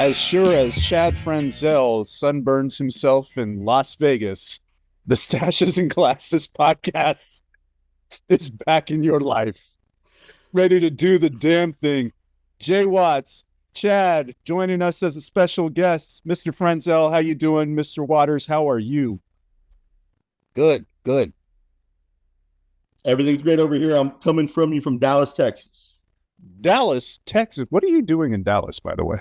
As sure as Chad Frenzel sunburns himself in Las Vegas, the Staches and Glasses Podcast is back in your life, ready to do the damn thing. Jay Watts, Chad, joining us as a special guest. Mr. Frenzel, how you doing? Mr. Waters, how are you? Good. Everything's great over here. I'm coming from you from Dallas, Texas. Dallas, Texas. What are you doing in Dallas, by the way?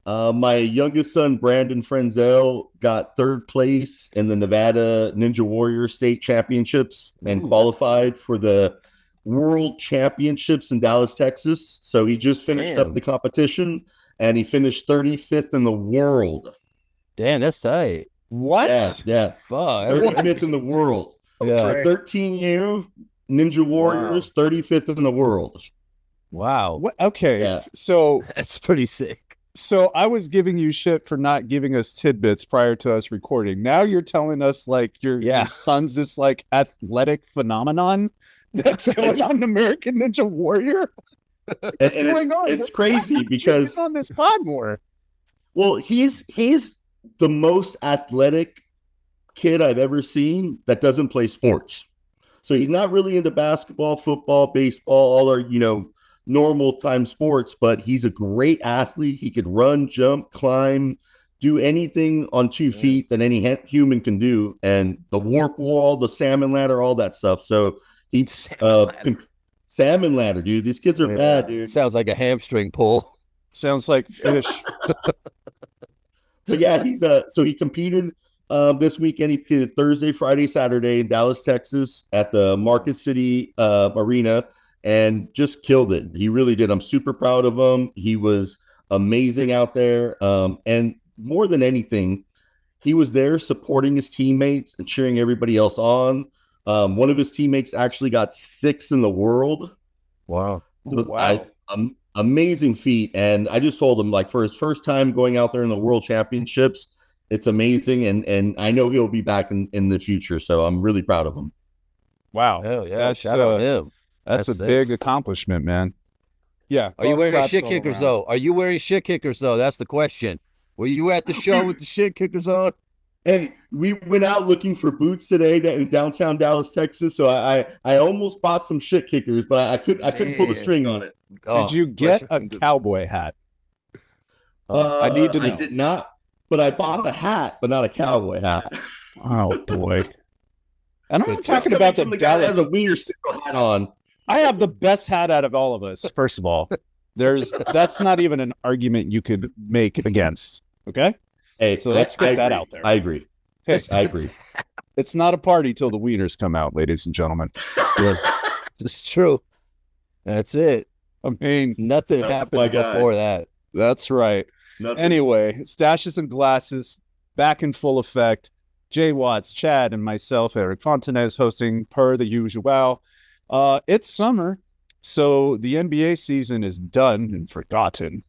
My youngest son, Brandon Frenzel, got third place in the Nevada Ninja Warrior State Championships and qualified for the World Championships in Dallas, Texas. So he just finished up the competition, and he finished 35th in the world. Damn, that's tight. What? Yeah. Fuck. 35th in the world. Yeah. For 13-year Ninja Warriors, 35th in the world. Wow. What? Okay, Yeah. so That's pretty sick. So I was giving you shit for not giving us tidbits prior to us recording. Now you're telling us like your son's this like athletic phenomenon that's going on in American Ninja Warrior. What's going on? It's crazy because on this pod more. Well, he's the most athletic kid I've ever seen that doesn't play sports. So he's not really into basketball, football, baseball, all our, normal time sports, but he's a great athlete. He could run, jump, climb, do anything on 2 feet that any human can do. And the warp wall, the salmon ladder, all that stuff. So he's salmon ladder, dude. These kids are bad, dude. Sounds like a hamstring pull. Sounds like fish. But yeah, so he competed this weekend. He competed Thursday, Friday, Saturday in Dallas, Texas at the Market City Arena. And just killed it. He really did. I'm super proud of him. He was amazing out there. And more than anything, he was there supporting his teammates and cheering everybody else on. One of his teammates actually got 6th in the world. Wow. So amazing feat. And I just told him, like, for his first time going out there in the World Championships, it's amazing. And I know he'll be back in the future. So I'm really proud of him. Wow. Hell yeah. Shout out to him. That's a big accomplishment, man. Yeah. Are you wearing shit kickers, though? Are you wearing shit kickers, though? That's the question. Were you at the show with the shit kickers on? Hey, we went out looking for boots today in downtown Dallas, Texas. So I almost bought some shit kickers, but I couldn't pull the string on it. Did you get a cowboy hat? I need to know. I did not, but I bought a hat, but not a cowboy hat. Oh boy! And I'm talking about the Dallas. Guy has a wiener circle hat on. I have the best hat out of all of us. First of all, that's not even an argument you could make against. Okay. Hey, so let's get that out there. I agree. Hey, I agree. It's not a party till the wieners come out, ladies and gentlemen. It's true. That's it. I mean, nothing happened before that. That's right. Nothing. Anyway, Staches and Glasses back in full effect. Jay Watts, Chad, and myself, Erik Fontanez, hosting per the usual. It's summer, so the NBA season is done and forgotten.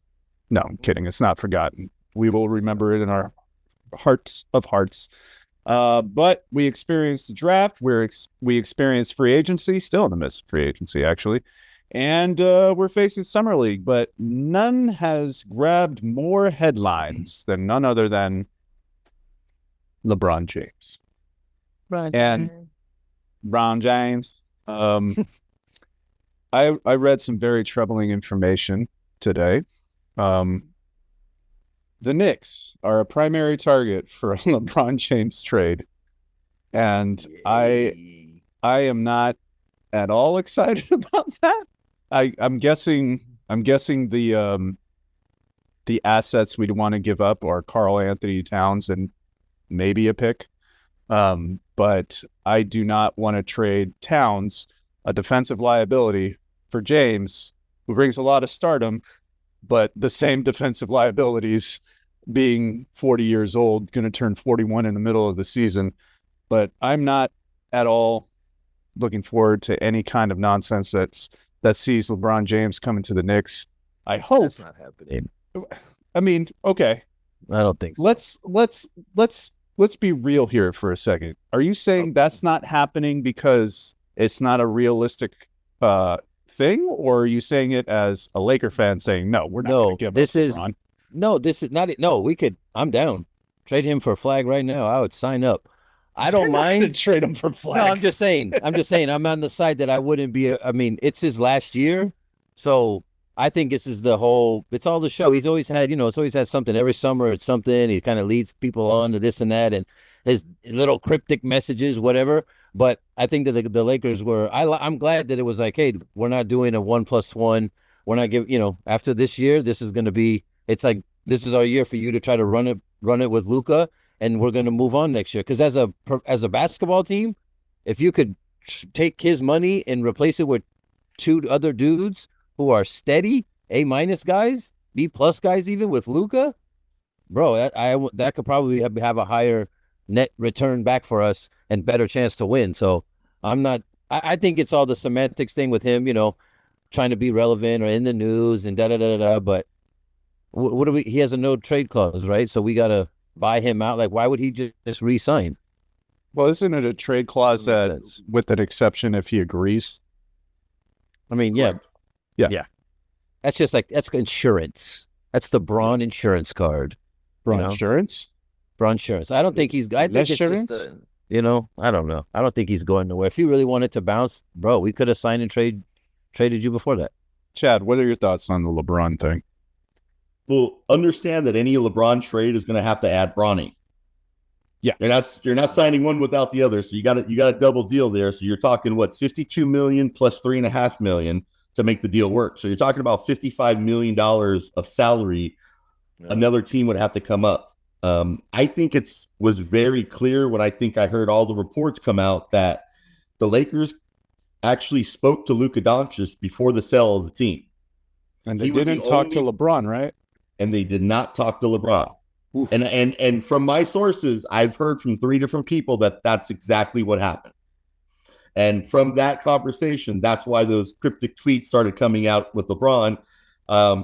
No, I'm kidding. It's not forgotten. We will remember it in our hearts of hearts. But we experienced the draft. We experienced free agency, still in the midst of free agency, actually. And we're facing Summer League, but none has grabbed more headlines than none other than LeBron James. LeBron James. I read some very troubling information today. The Knicks are a primary target for a LeBron James trade, and I am not at all excited about that. I'm guessing the assets we'd want to give up are Karl Anthony Towns and maybe a pick. But I do not want to trade Towns, a defensive liability, for James, who brings a lot of stardom, but the same defensive liabilities, being 40 years old, going to turn 41 in the middle of the season. But I'm not at all looking forward to any kind of nonsense that sees LeBron James coming to the Knicks. I hope that's not happening. I mean, okay. I don't think so. Let's be real here for a second. Are you saying that's not happening because it's not a realistic thing, or are you saying it as a Laker fan saying no, we're not going to give this up is LeBron? No, this is not it. No, we could. I'm down. Trade him for a flag right now. I would sign up. I don't mind. Trade him for flag. No, I'm just saying. I'm on the side that I wouldn't be. I mean, it's his last year, so I think this is the whole. It's all the show. He's always had, it's always had something. Every summer, it's something. He kind of leads people on to this and that, and his little cryptic messages, whatever. But I think that the Lakers were. I'm glad that it was like, hey, we're not doing a 1+1. We're not giving. After this year, this is going to be. It's like this is our year for you to try to run it with Luka. And we're going to move on next year. Because as a basketball team, if you could take his money and replace it with two other dudes who are steady A- guys, B+ guys, even with Luka, bro, that could probably have a higher net return back for us and better chance to win. So I'm not. I think it's all the semantics thing with him, trying to be relevant or in the news and da da da da. But what do we? He has a no trade clause, right? So we gotta buy him out. Like, why would he just re-sign? Well, isn't it a trade clause that, with an exception if he agrees? I mean, yeah. That's just like, that's insurance. That's the Braun insurance card. Braun insurance? Braun insurance. I don't think he's. I think it's just I don't know. I don't think he's going nowhere. If he really wanted to bounce, bro, we could have signed and traded you before that. Chad, what are your thoughts on the LeBron thing? Well, understand that any LeBron trade is going to have to add Bronny. Yeah, you're not signing one without the other, so you got a double deal there. So you're talking what, $52 million plus $3.5 million to make the deal work. So you're talking about $55 million of salary. Yeah. Another team would have to come up. I think was very clear when I heard all the reports come out that the Lakers actually spoke to Luka Doncic before the sale of the team, and they didn't talk to LeBron, right? And they did not talk to LeBron. Oof. And from my sources, I've heard from 3 different people that that's exactly what happened. And from that conversation, that's why those cryptic tweets started coming out with LeBron.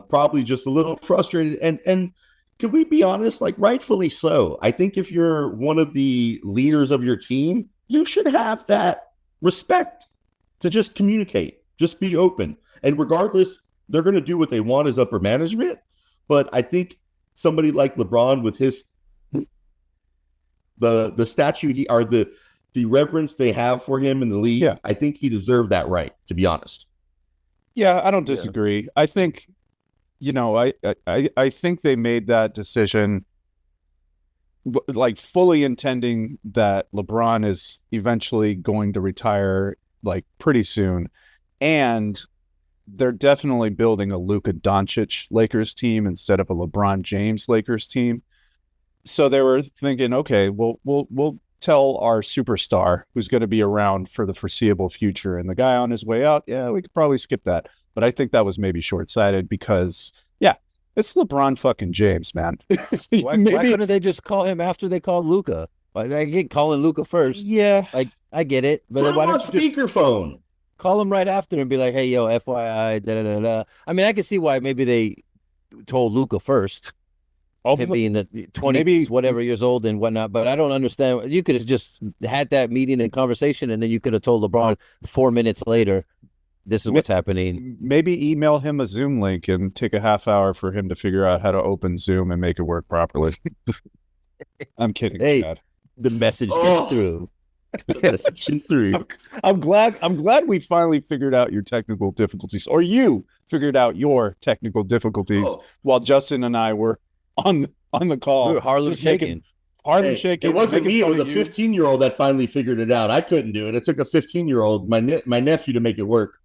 Probably just a little frustrated. And can we be honest? Like, rightfully so. I think if you're one of the leaders of your team, you should have that respect to just communicate, just be open. And regardless, they're going to do what they want as upper management. But I think somebody like LeBron, with his the statue or the reverence they have for him in the league, yeah, I think he deserved that right, to be honest. Yeah, I don't disagree. Yeah. I think, I think they made that decision like fully intending that LeBron is eventually going to retire like pretty soon. And they're definitely building a Luka Doncic Lakers team instead of a LeBron James Lakers team. So they were thinking, okay, we'll tell our superstar who's going to be around for the foreseeable future, and the guy on his way out, yeah, we could probably skip that. But I think that was maybe short-sighted because, yeah, it's LeBron fucking James, man. Why couldn't they just call him after they called Luka? Like, they get calling Luka first. Yeah, like I get it, but then why don't you speakerphone? Call him right after and be like, hey, yo, FYI, da-da-da-da. I mean, I can see why maybe they told Luka first, him being the 20, maybe whatever years old and whatnot, but I don't understand. You could have just had that meeting and conversation, and then you could have told LeBron 4 minutes later, this is what's happening. Maybe email him a Zoom link and take a half hour for him to figure out how to open Zoom and make it work properly. I'm kidding. Hey, Dad. The message gets through. I'm glad we finally figured out your technical difficulties, or you figured out your technical difficulties while Justin and I were on the call. We were Harlem shaking. Shaking. It wasn't me. It was a 15-year-old that finally figured it out. I couldn't do it. It took a 15-year-old, my nephew, to make it work.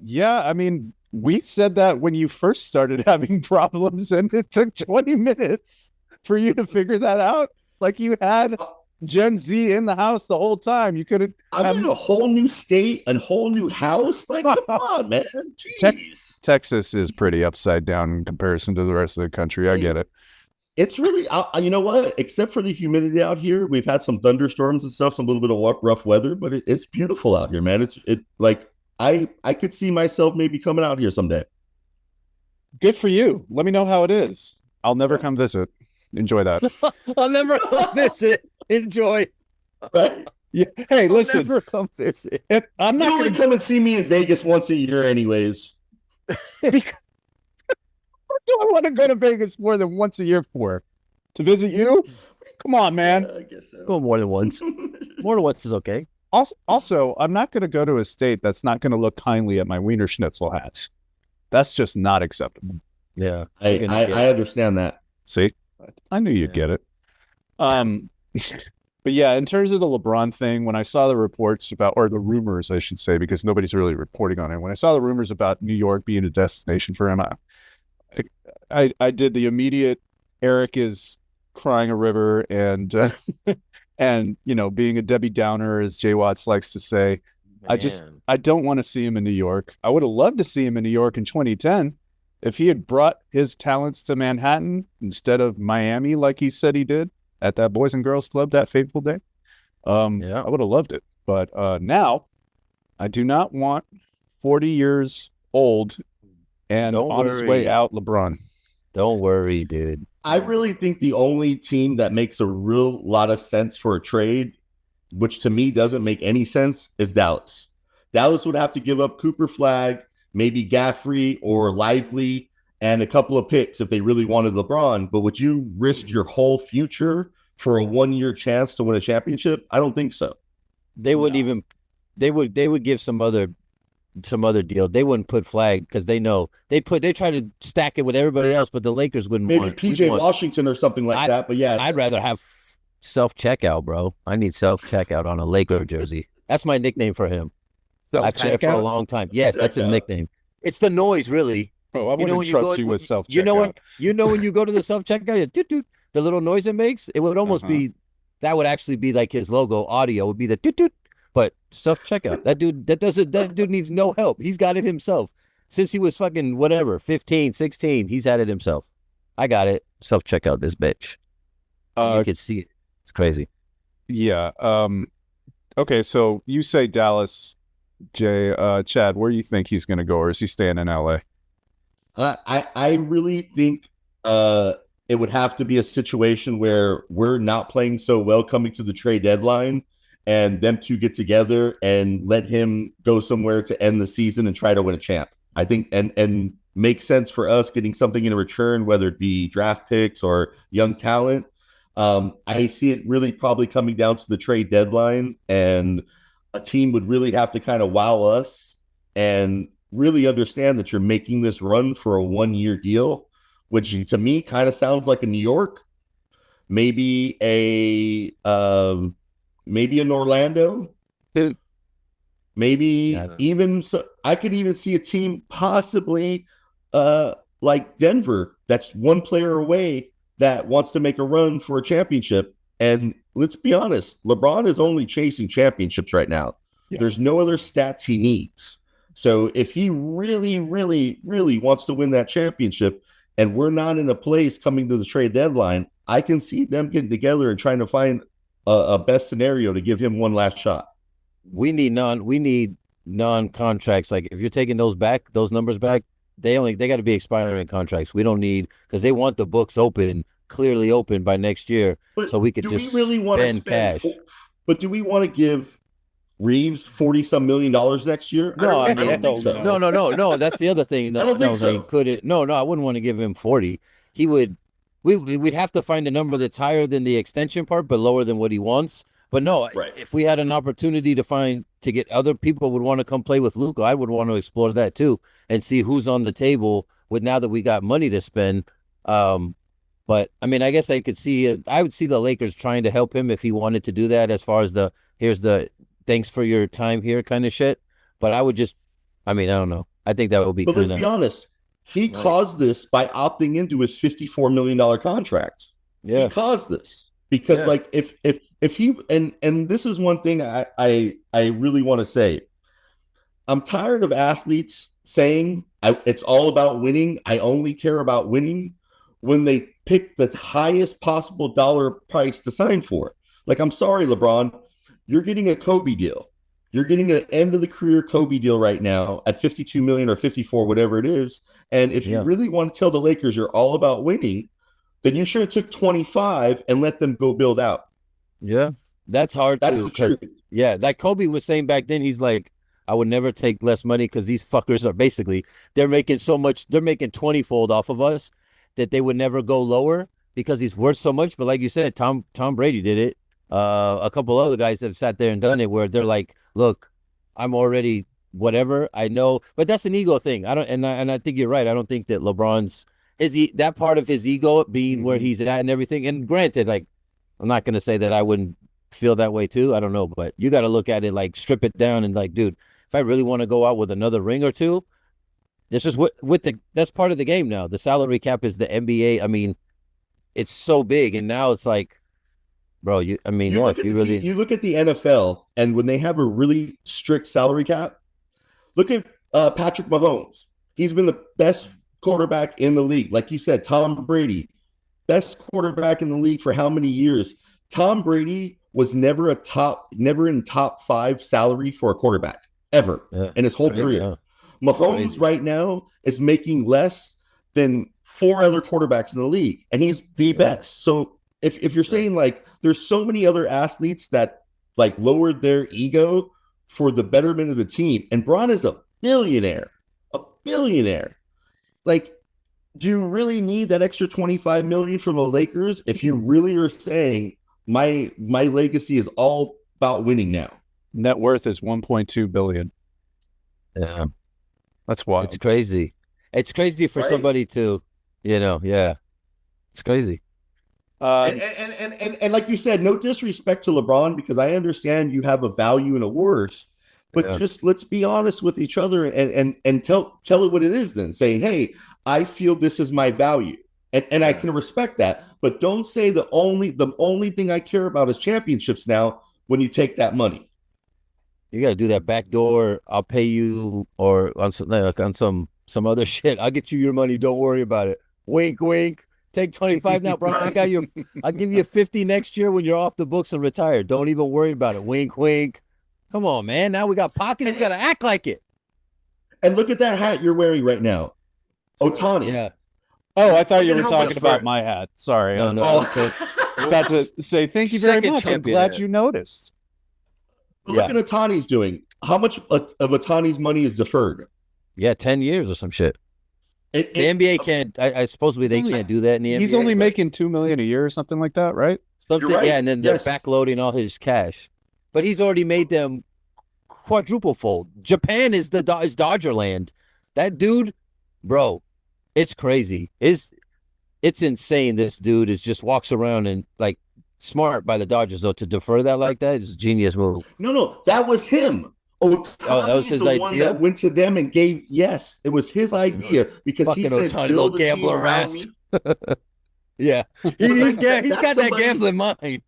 Yeah. I mean, we said that when you first started having problems, and it took 20 minutes for you to figure that out. Like, you had Gen Z in the house the whole time. You could have. I'm in a whole new state, a whole new house. Like, come on, man. Jeez. Texas is pretty upside down in comparison to the rest of the country. I get it. It's really, you know what? Except for the humidity out here, we've had some thunderstorms and stuff, some little bit of rough weather, but it's beautiful out here, man. I could see myself maybe coming out here someday. Good for you. Let me know how it is. I'll never come visit. Enjoy that. I'll never come visit. Enjoy. Right? Yeah. Hey, listen. I'll never come visit. I'm not going to come and see me in Vegas once a year anyways. do I want to go to Vegas more than once a year for? To visit you? Come on, man. I guess so. Go more than once. More than once is okay. Also, I'm not going to go to a state that's not going to look kindly at my Wiener Schnitzel hats. That's just not acceptable. Yeah. I understand that. See? I knew you'd get it. But yeah, in terms of the LeBron thing, when I saw the reports about, or the rumors, I should say, because nobody's really reporting on it. When I saw the rumors about New York being a destination for him, I did the immediate Erik is crying a river and and being a Debbie Downer, as Jay Watts likes to say. I don't want to see him in New York. I would have loved to see him in New York in 2010 if he had brought his talents to Manhattan instead of Miami, like he said he did at that Boys and Girls Club that fateful day. I would have loved it. But now I do not want 40 years old and on his way out LeBron. Don't worry, dude. I really think the only team that makes a real lot of sense for a trade, which to me doesn't make any sense, is Dallas. Dallas would have to give up Cooper Flagg, maybe Gaffrey or Lively, and a couple of picks if they really wanted LeBron. But would you risk your whole future for a 1-year chance to win a championship? I don't think so. They wouldn't even. They would give some other deal. They wouldn't put Flagg because they know they try to stack it with everybody else, but the Lakers wouldn't maybe want PJ Washington or something like that. But yeah, I'd rather have self-checkout, bro. I need self-checkout on a Laker jersey. That's my nickname for him. I've said it for a long time. Yes, that's his nickname. It's the noise, really. Bro, I wouldn't trust you with self-checkout. You know when you go to the self-checkout, the little noise it makes, it would almost be, that would actually be like his logo. Audio would be the toot. But self-checkout, that dude needs no help. He's got it himself. Since he was fucking 15, 16, he's had it himself. I got it. Self-checkout this bitch. You can see it. It's crazy. Yeah. Okay, so you say Dallas, Jay. Chad, where do you think he's going to go, or is he staying in LA? I really think it would have to be a situation where we're not playing so well coming to the trade deadline, and them two get together and let him go somewhere to end the season and try to win a champ. I think and make sense for us getting something in return, whether it be draft picks or young talent. I see it really probably coming down to the trade deadline, and a team would really have to kind of wow us and really understand that you're making this run for a 1-year deal, which to me kind of sounds like a New York, maybe an Orlando, maybe even so. I could even see a team possibly like Denver that's one player away that wants to make a run for a championship. And let's be honest, LeBron is only chasing championships right now. Yeah. There's no other stats he needs. So if he really, really, really wants to win that championship, and we're not in a place coming to the trade deadline, I can see them getting together and trying to find a best scenario to give him one last shot. We need non-contracts. Like if you're taking those numbers back, they got to be expiring contracts. We don't need, because they want the books clearly open by next year, so we could just spend cash. But do we want to give Reeves $40-some million next year? No, I don't think so. No. That's the other thing. I don't think so. I wouldn't want to give him 40. We'd have to find a number that's higher than the extension part, but lower than what he wants. But no, if we had an opportunity to get other people would want to come play with Luka, I would want to explore that too and see who's on the table with now that we got money to spend. But I mean, I guess I would see the Lakers trying to help him if he wanted to do that, as far as here's the thanks for your time here kind of shit. But I don't know. I think that would be. But let's be honest. He caused this by opting into his $54 million contract. Yeah. He caused this because if he, and this is one thing I really want to say. I'm tired of athletes saying it's all about winning. I only care about winning when they pick the highest possible dollar price to sign for. Like, I'm sorry, LeBron, you're getting a Kobe deal. You're getting an end of the career Kobe deal right now at $52 million or $54, whatever it is. And if you really want to tell the Lakers you're all about winning, then you should have took 25 and let them go build out. Yeah, that's hard too. Because like Kobe was saying back then, he's like, I would never take less money because these fuckers are basically they're making so much. They're making 20-fold off of us that they would never go lower because he's worth so much. But like you said, Tom Brady did it. A couple other guys have sat there and done it where they're like, look, I'm already whatever. I know, but that's an ego thing. I think you're right. I don't think that LeBron's that part of his ego being where he's at and everything. And granted, like, I'm not going to say that I wouldn't feel that way too. I don't know, but you got to look at it like strip it down and like, dude, if I really want to go out with another ring or two, this is that's part of the game now. The salary cap is the NBA. I mean, it's so big, and now it's like, bro, you look at the NFL, and when they have a really strict salary cap, look at Patrick Mahomes. He's been the best quarterback in the league. Like you said, Tom Brady, best quarterback in the league for how many years? Tom Brady was never in top 5 salary for a quarterback ever in his whole career. Yeah. Mahomes right now is making less than 4 other quarterbacks in the league, and he's the best. So if you're saying like there's so many other athletes that like lowered their ego for the betterment of the team, and Braun is a billionaire. Like, do you really need that extra $25 million from the Lakers if you really are saying my legacy is all about winning now? Net worth is $1.2 billion. Yeah, that's wild. It's crazy. It's crazy for somebody to, it's crazy. And like you said, no disrespect to LeBron, because I understand you have a value and a worth. But just let's be honest with each other and tell it what it is then. Saying, hey, I feel this is my value. And I can respect that. But don't say the only thing I care about is championships now when you take that money. You got to do that backdoor. I'll pay you, or on some other shit. I'll get you your money. Don't worry about it. Wink, wink. Take 25 now, bro. I'll give you 50 next year when you're off the books and retired. Don't even worry about it. Wink, wink. Come on, man. Now we got pockets. We got to act like it. And look at that hat you're wearing right now. Ohtani. Yeah. Oh, I thought you were talking about my hat. Sorry. No. Okay. About to say thank you very much. I'm glad you noticed. Look at Ohtani's doing. How much of Ohtani's money is deferred? Yeah, 10 years or some shit. The NBA can't. I supposedly they can't do that in the NBA. He's only making $2 million a year or something like that, right? Something, right. Yeah, and then they're backloading all his cash. But he's already made them quadruple fold. Japan is is Dodger land. That dude, bro, it's crazy. It's insane. This dude just walks around and like smart by the Dodgers though to defer that like that is a genius move. No, that was him. That was his idea. One that went to them and gave. Yes, it was his idea because fucking he said, Ohtani, little gambler ass. Yeah, he's got that gambling mind.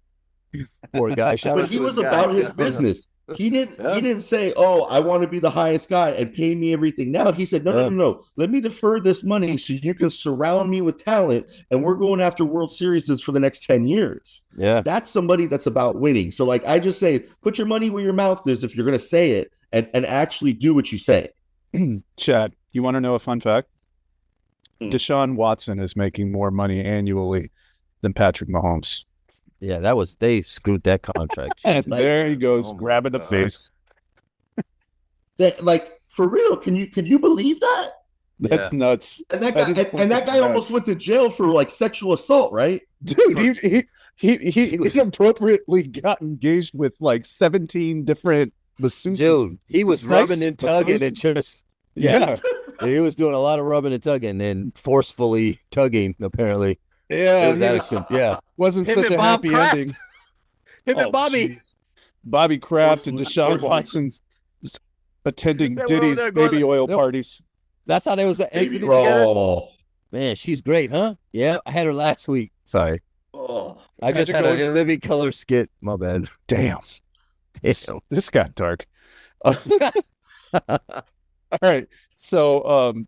Poor guy. But he was about his business. He didn't say, "Oh, I want to be the highest guy and pay me everything." Now he said, "No. Let me defer this money so you can surround me with talent, and we're going after World Series for the next 10 years." Yeah, that's somebody that's about winning. So, like I just say, put your money where your mouth is if you're going to say it, and actually do what you say. Chad, you want to know a fun fact? Deshaun Watson is making more money annually than Patrick Mahomes. Yeah, they screwed that contract. And there he goes, grabbing the face. Like, for real, can you believe that? That's nuts. And that guy almost went to jail for like sexual assault, right? Dude, he inappropriately got engaged with like 17 different masseuses. Dude, he was rubbing and tugging and just he was doing a lot of rubbing and tugging and forcefully tugging, apparently. Yeah, wasn't him such a happy ending. Him and Bobby. Geez. Bobby Kraft and Deshaun Watson just attending Diddy's baby oil parties. That's how they was exiting together. Man, she's great, huh? Yeah, I had her last week. Sorry. I just had a living color skit. My bad. Damn. This got dark. All right. So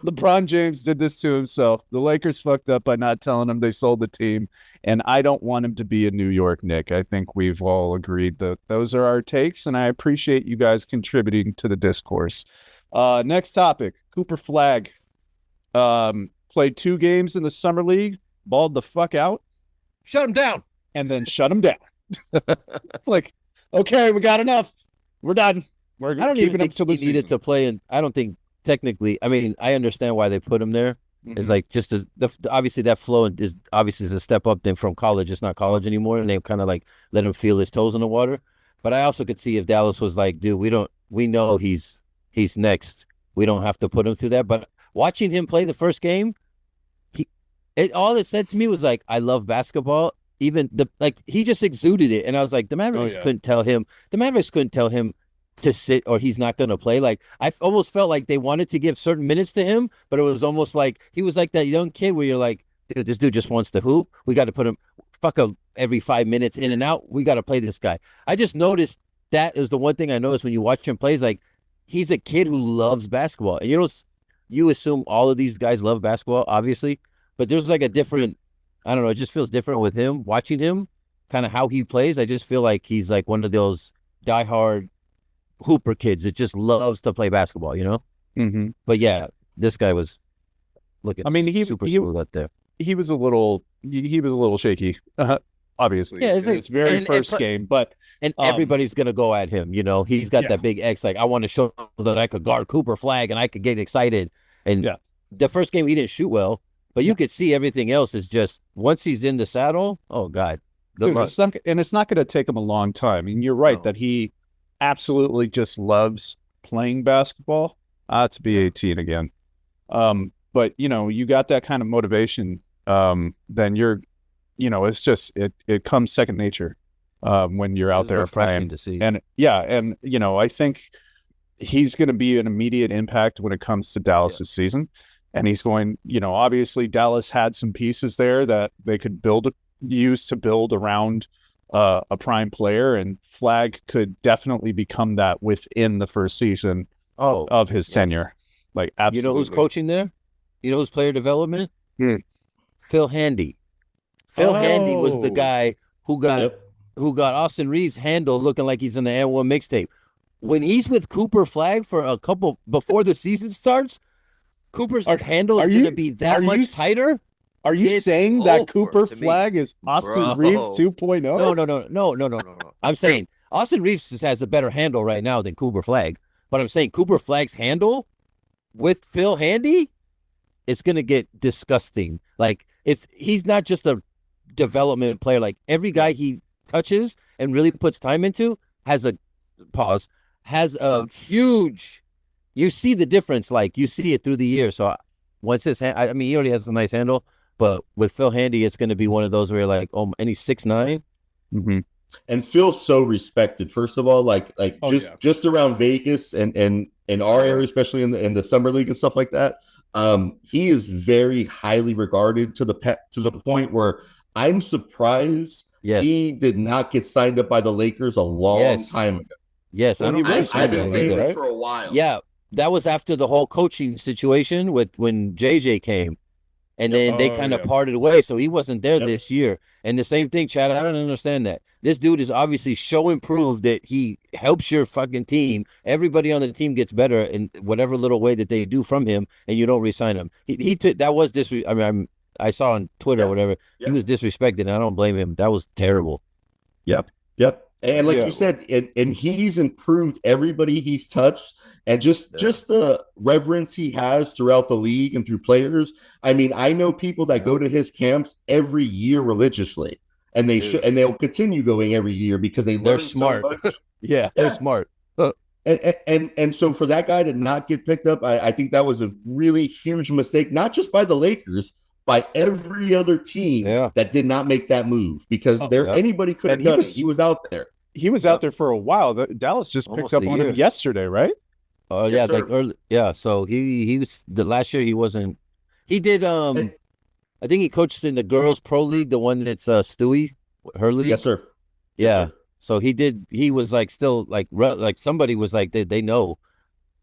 LeBron James did this to himself. The Lakers fucked up by not telling him they sold the team, and I don't want him to be a New York Knick. I think we've all agreed that those are our takes, and I appreciate you guys contributing to the discourse. Next topic, Cooper Flagg. Played 2 games in the summer league, balled the fuck out. Shut him down. And then shut him down. Like, okay, we got enough. We're done. We're I don't keeping even up think till he the needed season. to play, and I don't think technically. I mean, I understand why they put him there. It's Mhm. like just obviously that flow is obviously is a step up then from college. It's not college anymore, and they kind of like let him feel his toes in the water. But I also could see if Dallas was like, dude, we know he's next. We don't have to put him through that. But watching him play the first game, all it said to me was like, I love basketball. Even he just exuded it, and I was like, the Mavericks yeah. couldn't tell him. The Mavericks couldn't tell him to sit or he's not going to play. Like I almost felt like they wanted to give certain minutes to him, but it was almost like he was like that young kid where you're like, dude, this dude just wants to hoop. We got to put him every 5 minutes in and out. We got to play this guy. I just noticed that is the one thing I noticed when you watch him play is like he's a kid who loves basketball. And you assume all of these guys love basketball, obviously, but there's like a different, I don't know, it just feels different with him, watching him, kind of how he plays. I just feel like he's like one of those diehard hooper kids that just loves to play basketball, you know? Mm-hmm. But yeah, this guy was looking super smooth out there. He was a little shaky, obviously. Yeah, it's his very first game, but everybody's gonna go at him. You know, he's got Yeah. that big X. Like, I want to show that I could guard Cooper Flag and I could get excited. And Yeah. the first game he didn't shoot well, but you could see everything else is just once he's in the saddle. Oh God, good luck. It's not going to take him a long time. And you're right No. that he absolutely just loves playing basketball. To be 18 again. But you got that kind of motivation. Then you're, it's just it comes second nature when you're out there playing. To see. And I think he's going to be an immediate impact when it comes to Dallas's season. And he's going, obviously Dallas had some pieces there that they could use to build around a prime player, and Flag could definitely become that within the first season of his tenure. Like, absolutely. You know who's coaching there? You know who's player development? Phil Handy. Phil Handy was the guy who got Austin Reeves' handle looking like he's in the N1 mixtape. When he's with Cooper Flag for a couple before the season starts, Cooper's handle is going to be that much tighter. Are you saying that Cooper Flag is Austin Reeves 2.0? No. I'm saying Austin Reeves just has a better handle right now than Cooper Flag. But I'm saying Cooper Flag's handle with Phil Handy, it's going to get disgusting. Like, he's not just a development player. Like, every guy he touches and really puts time into has a huge, you see the difference. Like, you see it through the year. So once his hand, I mean, he already has a nice handle, but with Phil Handy, it's going to be one of those where you're like, oh, and he's 6'9". Mm-hmm. And Phil's so respected. First of all, just around Vegas and in our area, especially in the summer league and stuff like that, he is very highly regarded to the point where I'm surprised he did not get signed up by the Lakers a long time ago. Yes, I've been saying that for a while. Yeah, that was after the whole coaching situation when JJ came. And then they kind of parted away, so he wasn't there this year. And the same thing, Chad, I don't understand that. This dude is obviously so improved that he helps your fucking team. Everybody on the team gets better in whatever little way that they do from him, and you don't re-sign him. He that was I saw on Twitter or whatever, he was disrespected, and I don't blame him. That was terrible. Yep. And like you said, and he's improved everybody he's touched, and just the reverence he has throughout the league and through players. I mean, I know people that go to his camps every year religiously, and they'll continue going every year because they're smart. So much. They're smart. And so for that guy to not get picked up, I think that was a really huge mistake, not just by the Lakers, by every other team that did not make that move, because anybody could have done it. He was out there. He was out there for a while. Dallas just picked up on him yesterday, right? Oh yeah, like early. Yeah, so he was the last year. He wasn't. He did. I think he coached in the girls' pro league, the one that's Stewie, her league. Yes, sir. Yeah. Yes, sir. So he did. He was like still like somebody was like they know,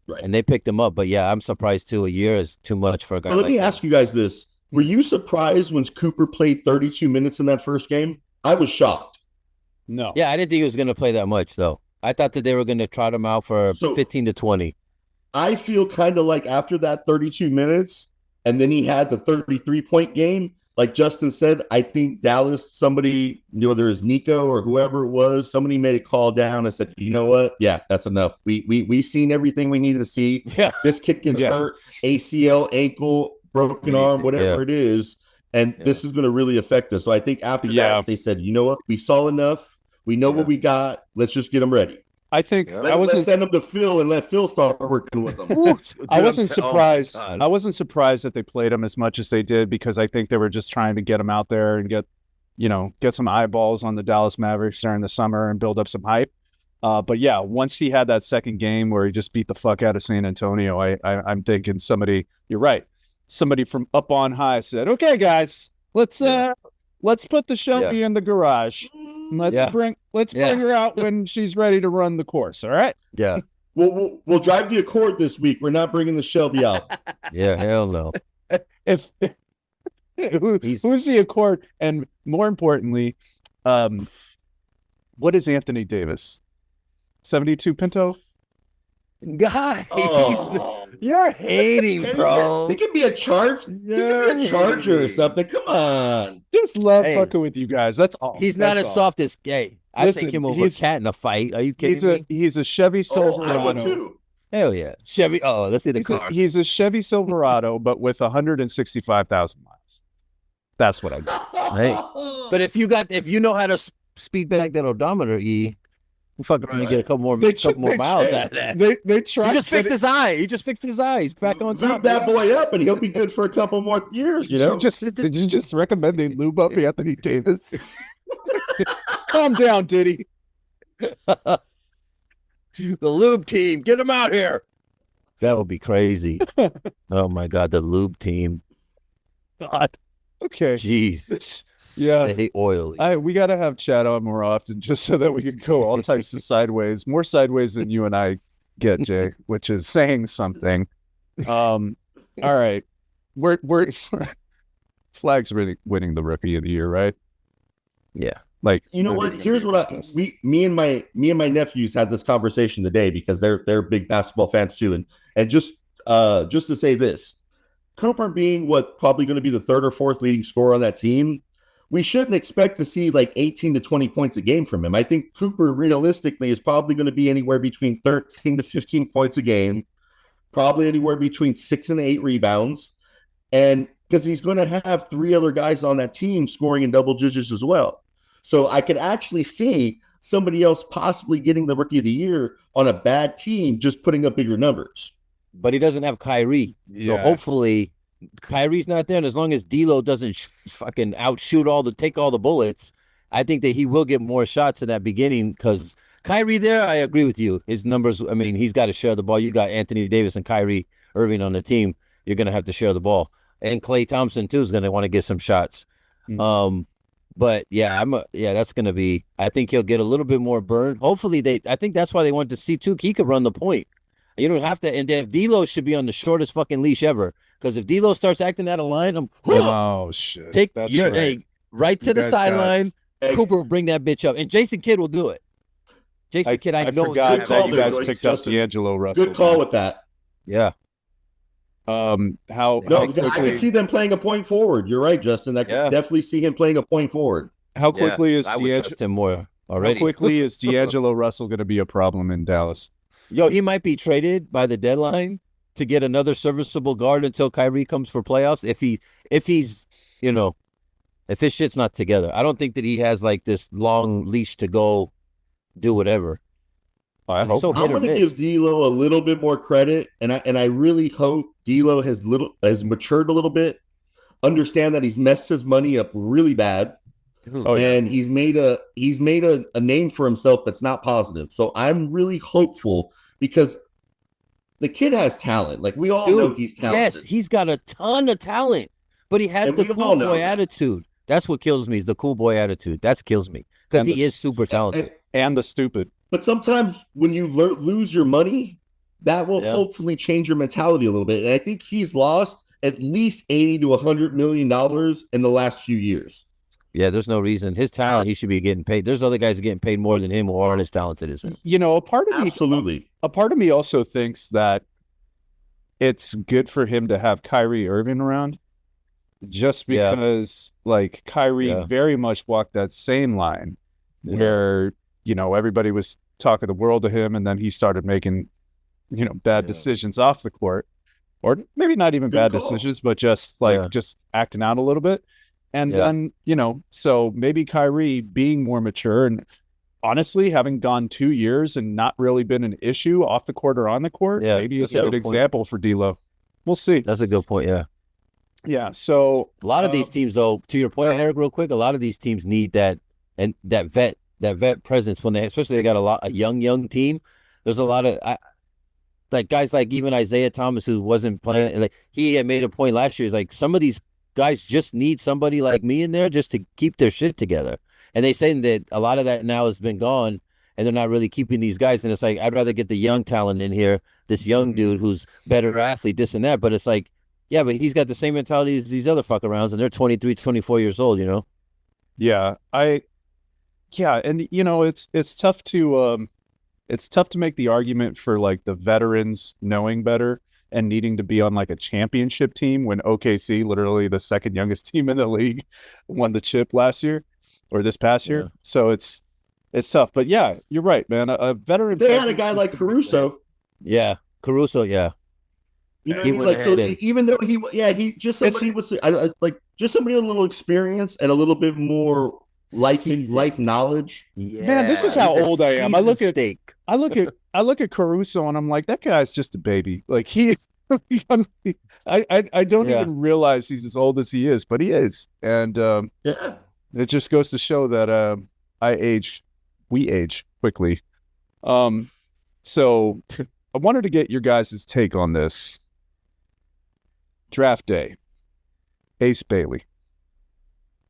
right? And they picked him up. But yeah, I'm surprised too. A year is too much for a guy. Well, let me ask you guys this. Were you surprised when Cooper played 32 minutes in that first game? I was shocked. No. Yeah, I didn't think he was going to play that much, though. I thought that they were going to trot him out for 15 to 20. I feel kind of like after that 32 minutes, and then he had the 33-point game, like Justin said, I think Dallas, somebody, whether it's Nico or whoever it was, somebody made a call down and said, you know what? Yeah, that's enough. We seen everything we needed to see. Yeah. This kid gets hurt, ACL, ankle, broken arm, whatever it is. And this is going to really affect us. So I think after that, they said, you know what? We saw enough. We know what we got. Let's just get them ready. I think let's send them to Phil and let Phil start working with them. I wasn't surprised. I wasn't surprised that they played him as much as they did, because I think they were just trying to get him out there and get some eyeballs on the Dallas Mavericks during the summer and build up some hype. But yeah, once he had that second game where he just beat the fuck out of San Antonio, I'm thinking you're right. Somebody from up on high said, "Okay, guys, let's put the Shelby in the garage. Let's bring her out when she's ready to run the course. All right." Yeah. We'll drive the Accord this week. We're not bringing the Shelby out. Yeah, hell no. Who's the Accord? And more importantly, what is Anthony Davis? 72 Pinto? Guys, you're hating, bro. It could be a charge. It could be a Charger or something. Come on. Just love fucking with you guys. That's all. He's not as soft as gay. I take him over a cat in a fight. Are you kidding me? He's a Chevy Silverado. Too. Hell yeah. Chevy. Oh, let's see the car. He's a Chevy Silverado, but with 165,000 miles. That's what I got. Hey. But if you know how to speed back that odometer, you fucking around and get a couple more miles out of that. They tried. He just fixed his eye. He's back on top. Lube that boy up, and he'll be good for a couple more years. Did you just recommend they lube up Anthony Davis? Calm down, Diddy. The lube team, get him out here. That would be crazy. Oh my God, the lube team. God. Okay. Jeez. Yeah. Stay oily. We got to have Chad on more often, just so that we can go all types of sideways, more sideways than you and I get, Jay, which is saying something. All right. We're Flag's winning the Rookie of the Year, right? Yeah. Like, you know what? Here's what me and my nephews had this conversation today, because they're big basketball fans too, and just to say this, Cooper being probably going to be the third or fourth leading scorer on that team, we shouldn't expect to see like 18 to 20 points a game from him. I think Cooper realistically is probably going to be anywhere between 13 to 15 points a game, probably anywhere between 6 and 8 rebounds, and because he's going to have 3 other guys on that team scoring in double digits as well. So I could actually see somebody else possibly getting the Rookie of the Year on a bad team, just putting up bigger numbers. But he doesn't have Kyrie. So hopefully Kyrie's not there. And as long as D'Lo doesn't fucking take all the bullets, I think that he will get more shots in that beginning, because Kyrie there, I agree with you. His numbers, I mean, he's got to share the ball. You got Anthony Davis and Kyrie Irving on the team. You're going to have to share the ball. And Klay Thompson, too, is going to want to get some shots. Mm-hmm. But yeah, that's going to be, I think he'll get a little bit more burn. Hopefully I think that's why they wanted to see too. He could run the point. You don't have to. And then if D'Lo should be on the shortest fucking leash ever, because if D'Lo starts acting out of line, oh shit, right to the sideline. Cooper will bring that bitch up, and Jason Kidd will do it. Jason Kidd, I know. Forgot that you guys picked up D'Angelo Russell. Good call with that. Yeah. I can see them playing a point forward. You're right, Justin. I can definitely see him playing a point forward. How quickly is D'Angelo already? How quickly is D'Angelo Russell going to be a problem in Dallas? Yo, he might be traded by the deadline to get another serviceable guard until Kyrie comes for playoffs. If his shit's not together, I don't think that he has like this long leash to go do whatever. I'm going to give D'Lo a little bit more credit, and I really hope D'Lo has matured a little bit, understand that he's messed his money up really bad, and he's made a name for himself that's not positive. So I'm really hopeful, because the kid has talent. Like, we all know he's talented. Yes, he's got a ton of talent, but he has the cool boy attitude. That's what kills me, is the cool boy attitude. That kills me, because he is super talented. And the stupid. But sometimes when you lose your money, that will hopefully change your mentality a little bit. And I think he's lost at least $80 to $100 million in the last few years. Yeah, there's no reason. His talent, he should be getting paid. There's other guys getting paid more than him who aren't as talented as him. A part of me also thinks that it's good for him to have Kyrie Irving around, just Yeah. because like Kyrie Yeah. very much walked that same line where, everybody was talking the world to him, and then he started making, bad decisions off the court, or maybe not even Good bad call. decisions, but just just acting out a little bit. And then, so maybe Kyrie being more mature and honestly having gone 2 years and not really been an issue off the court or on the court, maybe it's a good example for D'Lo. We'll see. That's a good point. Yeah. Yeah. So A lot of these teams, though, to your point, Eric, real quick, a lot of these teams need that and that vet presence when especially they got a young team. There's a lot of like guys like even Isaiah Thomas, who wasn't playing. Like he had made a point last year. Is like some of these guys just need somebody like me in there just to keep their shit together. And they say that a lot of that now has been gone, and they're not really keeping these guys. And it's like I'd rather get the young talent in here, this young dude who's better athlete, this and that. But it's like, yeah, but he's got the same mentality as these other fuck arounds, and they're 23, 24 years old. Yeah, and it's tough to make the argument for like the veterans knowing better and needing to be on like a championship team when OKC, literally the second youngest team in the league, won the chip last year or this past year. So it's tough. But yeah, you're right, man. A veteran. They had a guy like Caruso. Yeah, Caruso. Yeah. You know, like so. Even though he just somebody just somebody with a little experience and a little bit more life knowledge. Yeah, man, this is how old I am. I look at Caruso and I'm like, that guy's just a baby. Like I don't even realize he's as old as he is, but he is, and it just goes to show that we age quickly. So I wanted to get your guys' take on this. Draft day, Ace Bailey.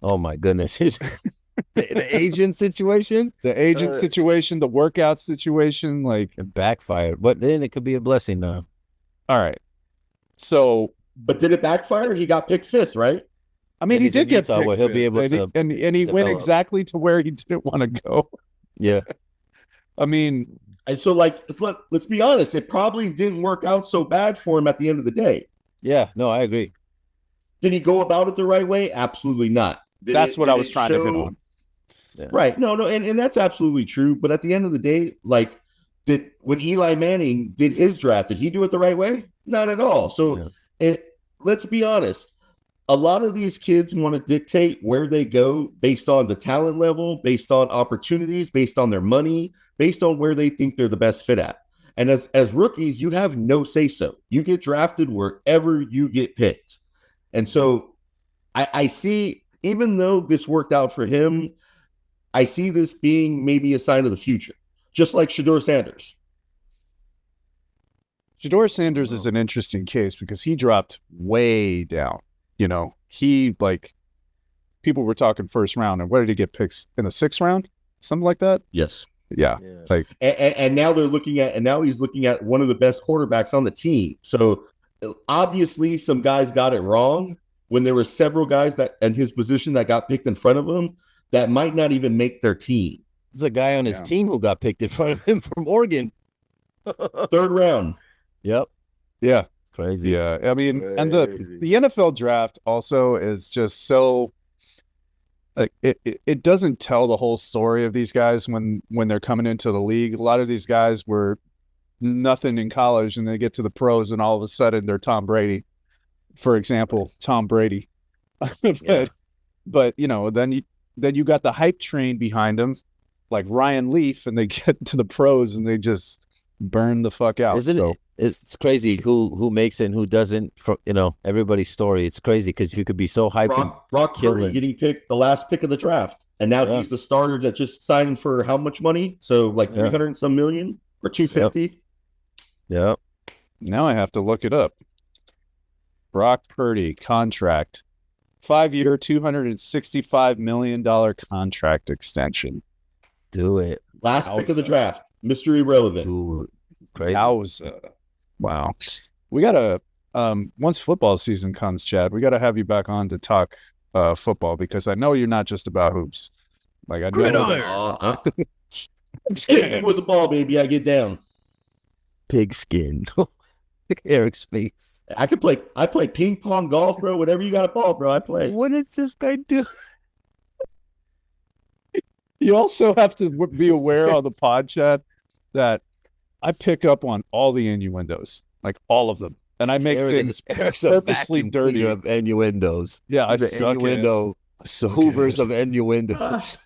Oh my goodness. The agent situation? The workout situation, like it backfired. But then it could be a blessing though. All right. So but did it backfire? He got picked fifth, right? I mean, he did get picked where he'll be able to and he went exactly to where he didn't want to go. Yeah. I mean, and so like let's be honest, it probably didn't work out so bad for him at the end of the day. Yeah, no, I agree. Did he go about it the right way? Absolutely not. That's what I was trying to hit on. Yeah. Right. No, and that's absolutely true. But at the end of the day, like, when Eli Manning did his draft, did he do it the right way? Not at all. So let's be honest. A lot of these kids want to dictate where they go based on the talent level, based on opportunities, based on their money, based on where they think they're the best fit at. And as rookies, you have no say-so. You get drafted wherever you get picked. And so I see, even though this worked out for him, I see this being maybe a sign of the future, just like Shedeur Sanders. Shedeur Sanders is an interesting case because he dropped way down. He people were talking first round, and where did he get picked? In the 6th round? Something like that? Yes. Yeah. Like, and now he's looking at one of the best quarterbacks on the team. So obviously some guys got it wrong when there were several guys that in his position that got picked in front of him that might not even make their team. There's a guy on his team who got picked in front of him from Oregon. 3rd round. Yep. Yeah. It's crazy. Yeah. I mean, and the NFL draft also is just so like it doesn't tell the whole story of these guys when they're coming into the league. A lot of these guys were nothing in college and they get to the pros and all of a sudden they're Tom Brady. For example, Tom Brady. But then you got the hype train behind them, like Ryan Leaf, and they get to the pros and they just burn the fuck out. Isn't it? It's crazy who makes it and who doesn't. From everybody's story. It's crazy because you could be so hyped. Brock Purdy getting picked the last pick of the draft, and now he's the starter that just signed for how much money? So like 300 and some million or 250. Yeah. Now I have to look it up. Brock Purdy contract, 5-year, $265 million contract extension. Do it. Last pick of the draft. Mystery relevant. Dude, crazy. Wow. We gotta once football season comes, Chad, we gotta have you back on to talk football because I know you're not just about hoops. Like I know. Anything with the ball, baby, I get down. Pigskin. Eric's face. I play ping pong, golf, bro. Whatever you got to ball, bro. I play. What does this guy do? You also have to be aware on the pod chat that I pick up on all the innuendos, like all of them, and I make things Eric's purposely a dirty. of innuendos. Yeah, I the suck innuendo hoovers of innuendos.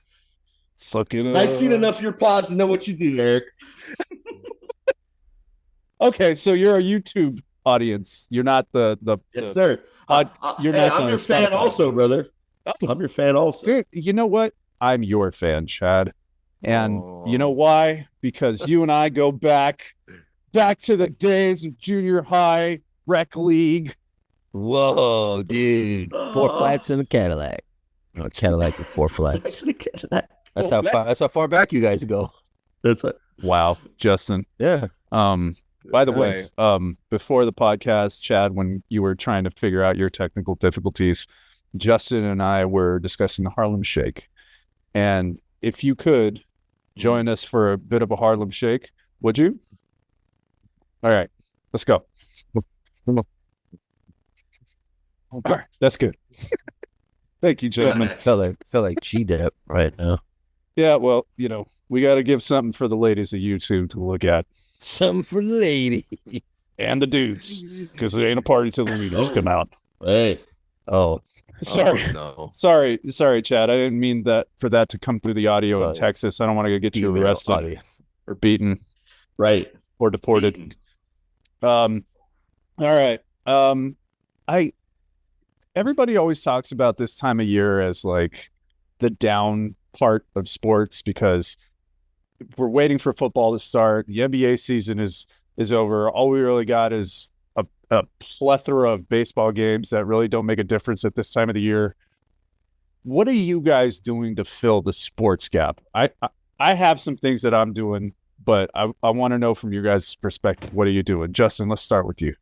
Suck it. I've seen enough of your pods to know what you do, Eric. Okay, so you're a YouTube audience. You're not the Yes, sir. you're Hey, not I'm your fan also, brother. I'm your fan also. Dude, you know what? I'm your fan, Chad. And you know why? Because you and I go back to the days of junior high rec league. Whoa, dude! 4 flats in a Cadillac. No, Cadillac with 4 flats. That's how far back you guys go. That's it. Wow, Justin. Yeah. By the way, before the podcast, Chad, when you were trying to figure out your technical difficulties, Justin and I were discussing the Harlem Shake. And if you could join us for a bit of a Harlem Shake, would you? All right, let's go. All right, that's good. Thank you, gentlemen. Felt like G-Dep right now. Yeah, well, we got to give something for the ladies of YouTube to look at. Something for the ladies. And the dudes, because it ain't a party till the leaders come out. Hey. Oh. Sorry. Oh, no. Sorry, Chad. I didn't mean for that to come through the audio in Texas. I don't want to get you arrested or beaten. Right. Or deported. All right. Everybody always talks about this time of year as like the down part of sports because we're waiting for football to start. The NBA season is over. All we really got is a plethora of baseball games that really don't make a difference at this time of the year. What are you guys doing to fill the sports gap? I have some things that I'm doing, but I want to know from your guys' perspective, what are you doing? Justin, let's start with you.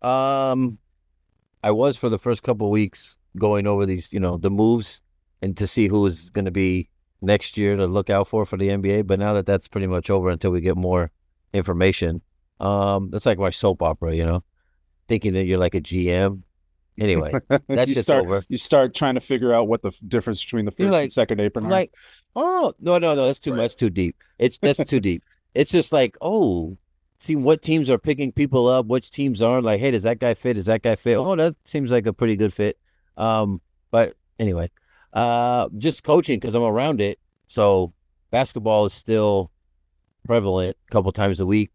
I was for the first couple of weeks going over these, the moves and to see who is going to be next year to look out for the NBA. But now that that's pretty much over until we get more information, that's like my soap opera, thinking that you're like a GM. Anyway, that's just over. You start trying to figure out what the difference between the first and second apron are. Like, oh, no, that's too much, too deep. That's too deep. It's just like, see what teams are picking people up, which teams aren't. Like, hey, does that guy fit? Does that guy fit? Oh, that seems like a pretty good fit. But anyway, just coaching because I'm around it. So basketball is still prevalent a couple times a week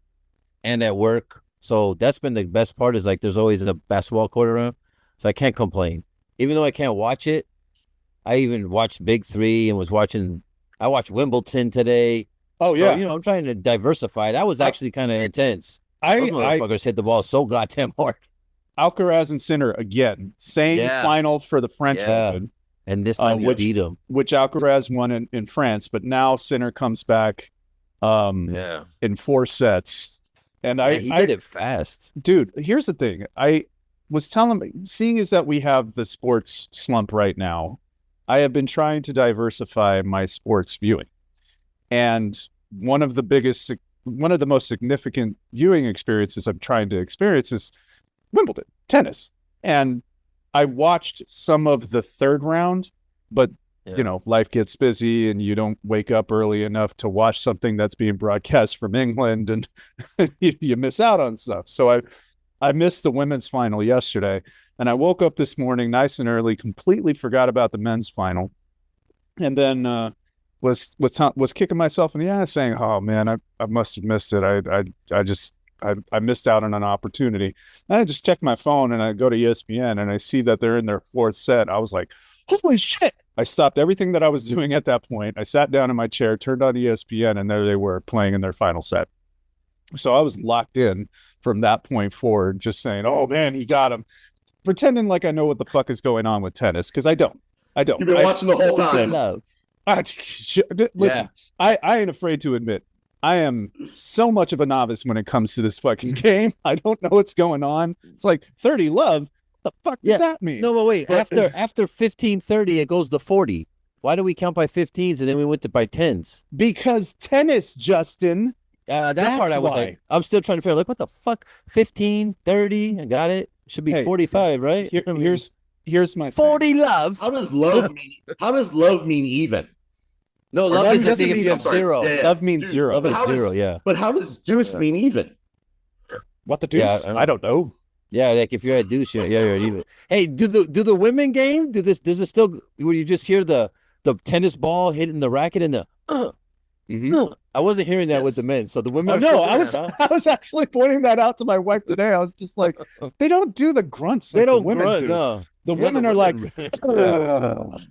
and at work. So that's been the best part is like there's always a basketball court around. So I can't complain. Even though I can't watch it, I even watched Big Three and I watched Wimbledon today. Oh, yeah. So, I'm trying to diversify. That was actually kind of intense. Those motherfuckers hit the ball so goddamn hard. Alcaraz and Sinner again. Same final for the French Open. And this time we beat them. Which Alcaraz won in France, but now Sinner comes back in 4 sets. And he did it fast. Dude, here's the thing. I was seeing is that we have the sports slump right now. I have been trying to diversify my sports viewing. And one of the most significant viewing experiences I'm trying to experience is Wimbledon, tennis. And I watched some of the third round, but life gets busy and you don't wake up early enough to watch something that's being broadcast from England and you miss out on stuff. So I missed the women's final yesterday and I woke up this morning nice and early, completely forgot about the men's final. And then, was kicking myself in the ass saying, oh man, I must have missed it. I missed out on an opportunity. And I just checked my phone and I go to ESPN and I see that they're in their 4th set. I was like, holy shit. I stopped everything that I was doing at that point. I sat down in my chair, turned on ESPN, and there they were playing in their final set. So I was locked in from that point forward, just saying, oh man, he got him. Pretending like I know what the fuck is going on with tennis, because I don't. You've been watching the whole time. Listen, I ain't afraid to admit I am so much of a novice when it comes to this fucking game. I don't know what's going on. It's like 30 love. What the fuck does that mean? No, but wait. After 15:30, it goes to 40. Why do we count by 15s and then we went to by 10s? Because tennis, Justin, That That's part I was why. like, I'm still trying to figure out, like, what the fuck? 15, 30, I got it. Should be Hey, 45, right? Here, I mean, here's my thing. 40 love. How does love mean? How does love mean even? No, Or love that is, I doesn't think, if mean- you I'm have sorry. zero. Yeah, yeah. Love means Juice. zero. Love But is how does- zero, yeah. But how does juice Yeah. mean even? What the deuce? Yeah, I I don't know. Yeah, like if you're a douche, you're even. Hey, do the women game? Does it still where you just hear the tennis ball hitting the racket and the Mhm. I wasn't hearing that Yes. with the men. So the women Oh are no, still I doing was that, huh? I was actually pointing that out to my wife today. I was just like, they don't do the grunts. They like don't the women grunt, do. no. The Yeah, women are like, yeah, "Ugh."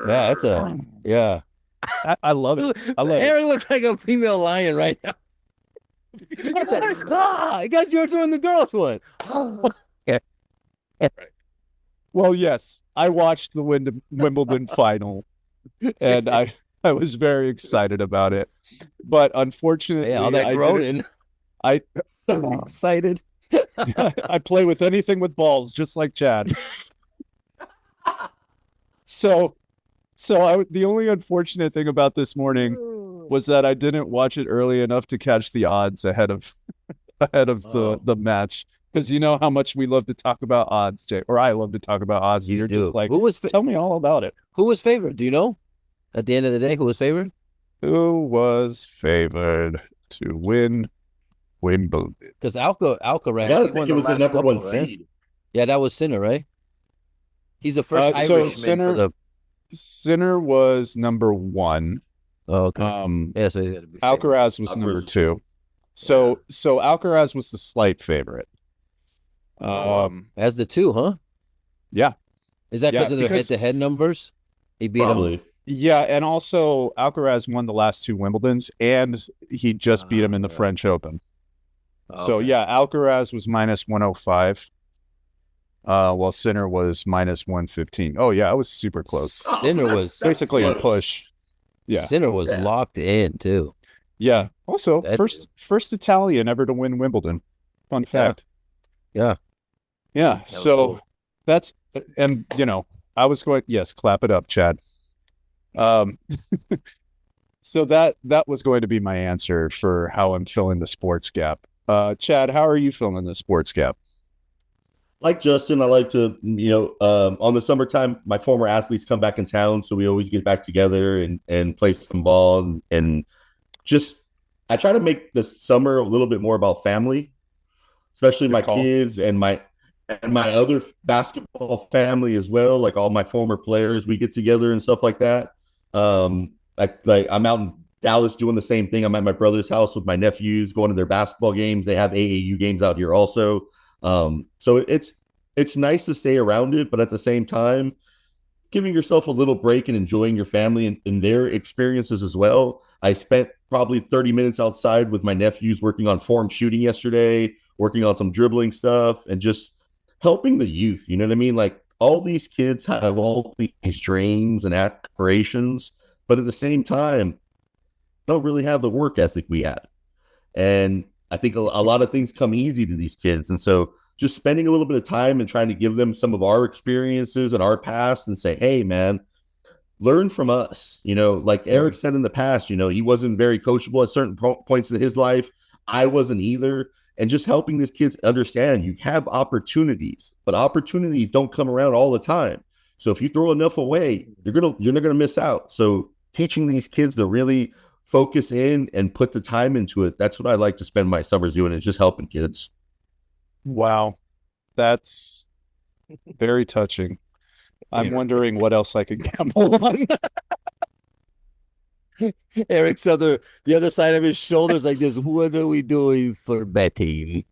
that's yeah. I love it. I love it. Aaron looks like a female lion right now. He said, I got you doing the girls one. Well, yes, I watched the Wimbledon final, and I was very excited about it. But unfortunately, Yeah, all that I groaning. I Excited. I play with anything with balls, just like Chad. So the only unfortunate thing about this morning was that I didn't watch it early enough to catch the odds ahead of the match. Because you know how much we love to talk about odds, Jay, or I love to talk about odds. You You're do. just like, Who was tell me all about it. who was favored? Do you know? At the end of the day, who was favored? Who was favored to win Wimbledon? Because Alcaraz, I gotta he won think it was the last number couple, one right? seed. Yeah, that was Sinner, right? He's the first So Irishman Sinner- for the. Sinner was number one. Oh, okay. Yeah, so he's got to be. favored. Alcaraz was number Alcaraz- two. So Alcaraz was the slight favorite. As the two, huh? Yeah. Is that Yeah, because of their because- head-to-head numbers? He beat him. Probably. Yeah, and also Alcaraz won the last two Wimbledons, and he just beat him in the right. French Open. So Okay. yeah, Alcaraz was minus 105, while Sinner was minus 115. Oh yeah, it was super close. Oh, Sinner was Basically a close. push. Yeah. Sinner was Yeah. locked in too. Yeah. Also, That- first Italian ever to win Wimbledon. Fun fact. Yeah. Yeah. was So cool. that's, and I was going, yes, clap it up, Chad. So that was going to be my answer for how I'm filling the sports gap. Chad, how are you filling the sports gap? Like Justin, I like to, on the summertime, my former athletes come back in town, so we always get back together and play some ball and just I try to make the summer a little bit more about family, especially Good my call. kids and my other basketball family as well. Like all my former players, we get together and stuff like that. Like I'm out in Dallas doing the same thing. I'm at my brother's house with my nephews, going to their basketball games. They have AAU games out here also. So it's nice to stay around it, but at the same time, giving yourself a little break and enjoying your family and their experiences as well. I spent probably 30 minutes outside with my nephews working on form shooting yesterday, working on some dribbling stuff, and just helping the youth. You know what I mean? Like all these kids have all these dreams and aspirations, but at the same time, don't really have the work ethic we had. And I think a lot of things come easy to these kids. And so just spending a little bit of time and trying to give them some of our experiences and our past and say, hey, man, learn from us. Like Erik said in the past, he wasn't very coachable at certain points in his life. I wasn't either. And just helping these kids understand you have opportunities, but opportunities don't come around all the time. So if you throw enough away, you're not gonna miss out. So teaching these kids to really focus in and put the time into it. That's what I like to spend my summers doing, is just helping kids. Wow. That's very touching. I'm wondering what else I could gamble on. Eric's the other side of his shoulders like this. What are we doing for betting?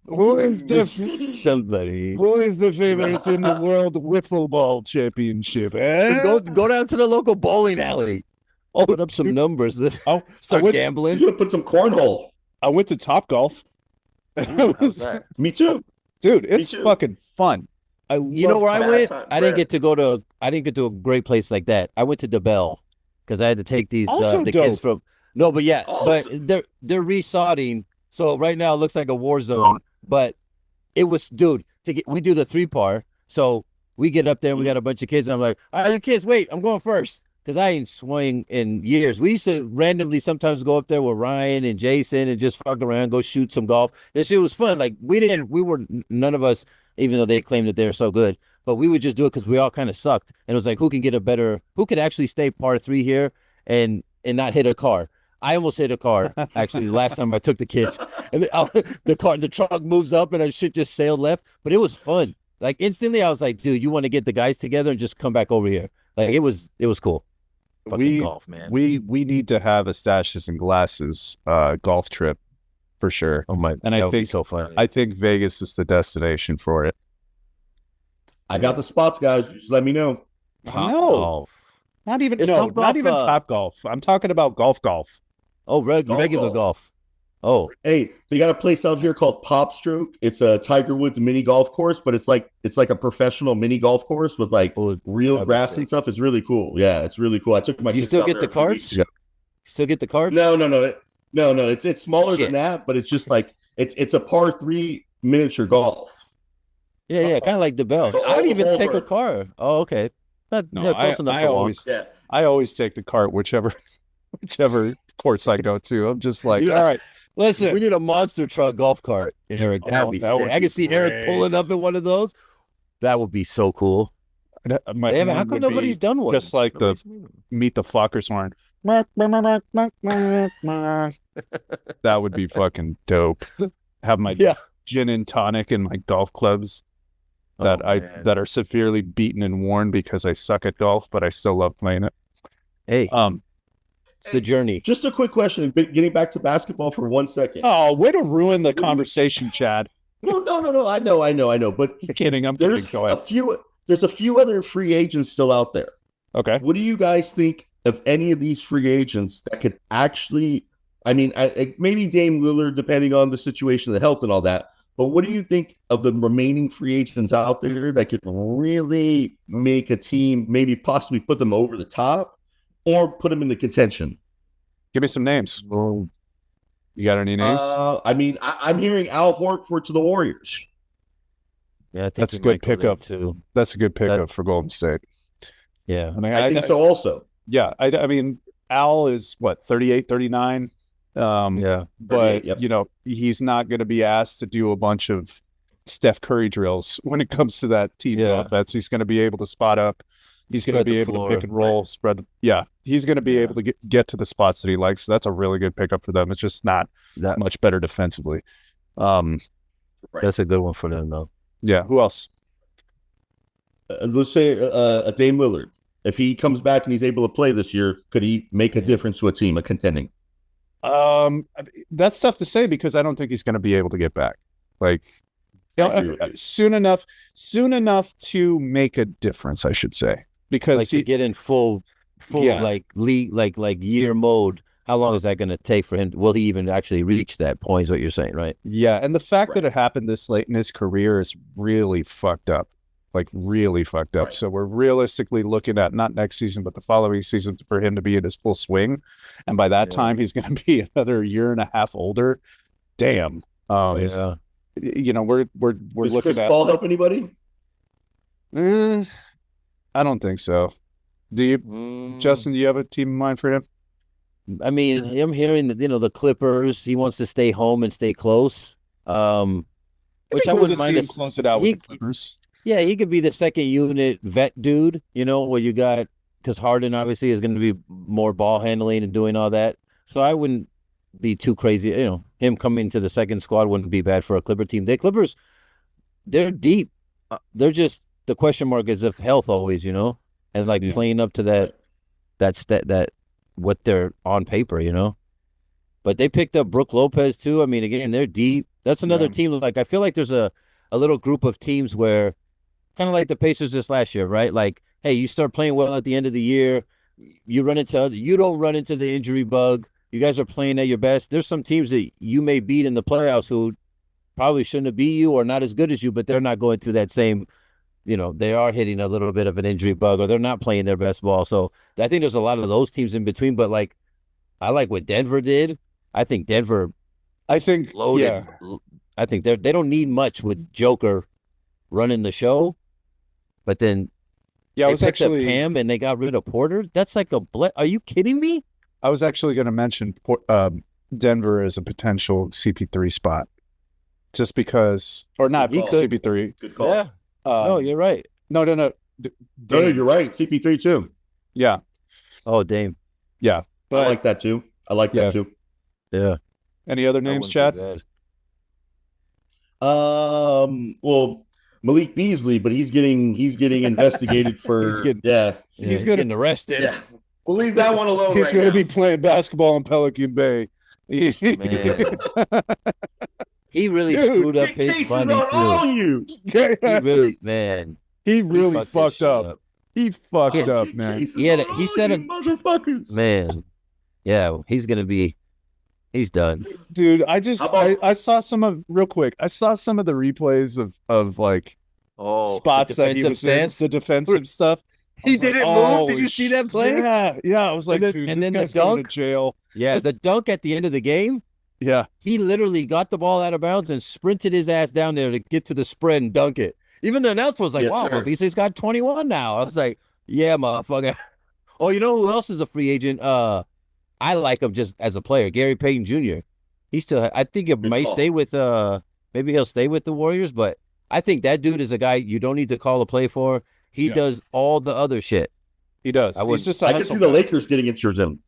Who is Somebody. Who is the favorite in the World Wiffle Ball Championship? Go down to the local bowling alley. Put up some numbers. Oh, Start He's gambling. gonna put some cornhole. I went to Top Golf. How's that? Me too. Dude, it's too. fucking fun. You know where I Bad went? time, I didn't Brad. get to a great place like that. I went to DeBell because I had to take these Also the kids dope. from. No, but yeah, Awesome. but they're resodding. So right now it looks like a war zone. But it was, dude. We do the 3-par. So we get up there and we got a bunch of kids. And I'm like, all right, you kids, wait, I'm going first. because I ain't swing in years. We used to randomly sometimes go up there with Ryan and Jason and just fuck around, go shoot some golf. This shit was fun. Like none of us, even though they claimed that they're so good, but we would just do it because we all kind of sucked. And it was like, who could actually stay par 3 here and not hit a car. I almost hit a car actually the last time I took the kids, and the truck moves up and our shit just sailed left. But it was fun. Like instantly, I was like, dude, you want to get the guys together and just come back over here? Like it was cool. Fucking golf, man. We need to have a Staches and Glasses golf trip for sure. Oh my! And I think so fun. I think Vegas is the destination for it. I got the spots, guys. Just let me know. Top golf. Not even It's Top not Golf, even Top Golf. I'm talking about golf. Oh, regular golf. Oh, Hey, they got a place out here called Pop Stroke. It's a Tiger Woods mini golf course, but it's like a professional mini golf course with like real grass and stuff. It's really cool. Yeah, it's really cool. I took my. You kids still out get there the a few weeks carts? ago. Still get the carts? No. It's smaller Shit. than that, but it's just like it's a par 3 miniature golf. Yeah, kind of like the Bell. So I don't even all take a over. car. Oh, okay. Not close enough to walk. Yeah. I always take the cart whichever course I go to. I'm just like, all right, listen. We need a monster truck golf cart, Eric. That would be that would sick. I be can see Eric great. pulling up in one of those. That would be so cool. My Damn, how one come would nobody's be done one? just like the Meet the Fockers horn. That would be fucking dope. Have my Yeah. gin and tonic and my golf clubs that man. that are severely beaten and worn because I suck at golf, but I still love playing it. Hey, it's the journey. Just a quick question. Getting back to basketball for 1 second. Oh, way to ruin the conversation, Chad. No. I know. But I'm kidding. I'm kidding. Go ahead. There's a few other free agents still out there. Okay. What do you guys think of any of these free agents that could actually? I mean, maybe Dame Lillard, depending on the situation, the health, and all that. But what do you think of the remaining free agents out there that could really make a team, maybe possibly put them over the top, or put them into contention? Give me some names. You got any names? I mean, I'm hearing Al Horford to the Warriors. Yeah, I think That's a we good might go there, pickup. too. That's a good pickup for Golden State. Yeah. I mean, I think so also. Yeah. I mean, Al is what, 38, 39? Yeah. But, Yep. you know, he's not going to be asked to do a bunch of Steph Curry drills when it comes to that team's Yeah. offense. He's going to be able to spot up. He's going to Spread be the able floor. to pick and roll, spread. Yeah. He's going to be Yeah. able to get to the spots that he likes. So that's a really good pickup for them. It's just not That, much better defensively. That's a good one for them, though. Yeah. Who else? Let's say a Dame Lillard. If he comes back and he's able to play this year, could he make a difference to a team, a contending? That's tough to say because I don't think he's going to be able to get back. Like, you I know, agree with you. soon enough to make a difference, I should say, because Like to get in full Yeah. like league like year mode. How long is that going to take for him? Will he even actually reach that point? Is what you're saying, right? yeah, and the fact that Right. it happened this late in his career is really fucked up. Like really fucked up. Right. So we're realistically looking at not next season, but the following season for him to be in his full swing, and by that Yeah. time he's going to be another year and a half older. Damn. Yeah. You know, we're Does looking Chris at. Paul help anybody? I don't think so. Do you, Justin? Do you have a team in mind for him? I mean, I'm hearing that the Clippers. He wants to stay home and stay close. Which I wouldn't mind. to close it out he- with the Clippers. Yeah, he could be the second unit vet dude. Where you got because Harden obviously is going to be more ball handling and doing all that. So I wouldn't be too crazy. Him coming to the second squad wouldn't be bad for a Clipper team. The Clippers, they're deep. They're just the question mark is of health always, and like Yeah. playing up to that what they're on paper, But they picked up Brook Lopez too. I mean, again, they're deep. That's another Yeah. team. Like I feel like there's a little group of teams where kind of like the Pacers this last year, right? Like, hey, you start playing well at the end of the year. You don't run into the injury bug. You guys are playing at your best. There's some teams that you may beat in the playoffs who probably shouldn't have beat you or not as good as you, but they're not going through that same, they are hitting a little bit of an injury bug or they're not playing their best ball. So I think there's a lot of those teams in between, but like, I like what Denver did. I think Denver I think loaded. Yeah. I think they don't need much with Joker running the show, but then Yeah, I They was picked up actually Cam and they got rid of Porter. That's like Are you kidding me? I was actually going to mention Denver as a potential CP3 spot, just because, or not He could. CP3. Good call. Yeah. No, you're right. No. No, you're right. CP3 too. Yeah, Oh, Dame. yeah. But I like that too. Yeah. any other That names, wouldn't be Chad? bad. Well, Malik Beasley, but he's getting investigated for He's Yeah, He's gonna- getting arrested. yeah. We'll leave that one alone. He's right going to now. be playing basketball in Pelican Bay. Man. He really Dude, screwed up Get his cases money on all too. you. He really, man. He really fucked fucked this shit up. He fucked up, man. Cases He had on a- he all said you a- motherfuckers. Man. Yeah, he's done. Dude, How about- I saw some of real quick. I saw some of the replays of like spots that he was in, the defensive stuff. I He was like, didn't move. Did "Holy you see that play? Yeah. I was like, And dude, then this the guy's going to dunk? jail. Yeah, the dunk at the end of the game, Yeah, he literally got the ball out of bounds and sprinted his ass down there to get to the spread and dunk it. Even the announcer was like, Yes, wow, sir. Beasley's got 21 now. I was like, yeah, motherfucker. Oh, you know who else is a free agent? I like him just as a player, Gary Payton Jr. He's still, I think it might call. stay with, maybe he'll stay with the Warriors, but I think that dude is a guy you don't need to call a play for. He Yeah. does all the other shit. he does. I He's just I can see the Lakers getting interested in him.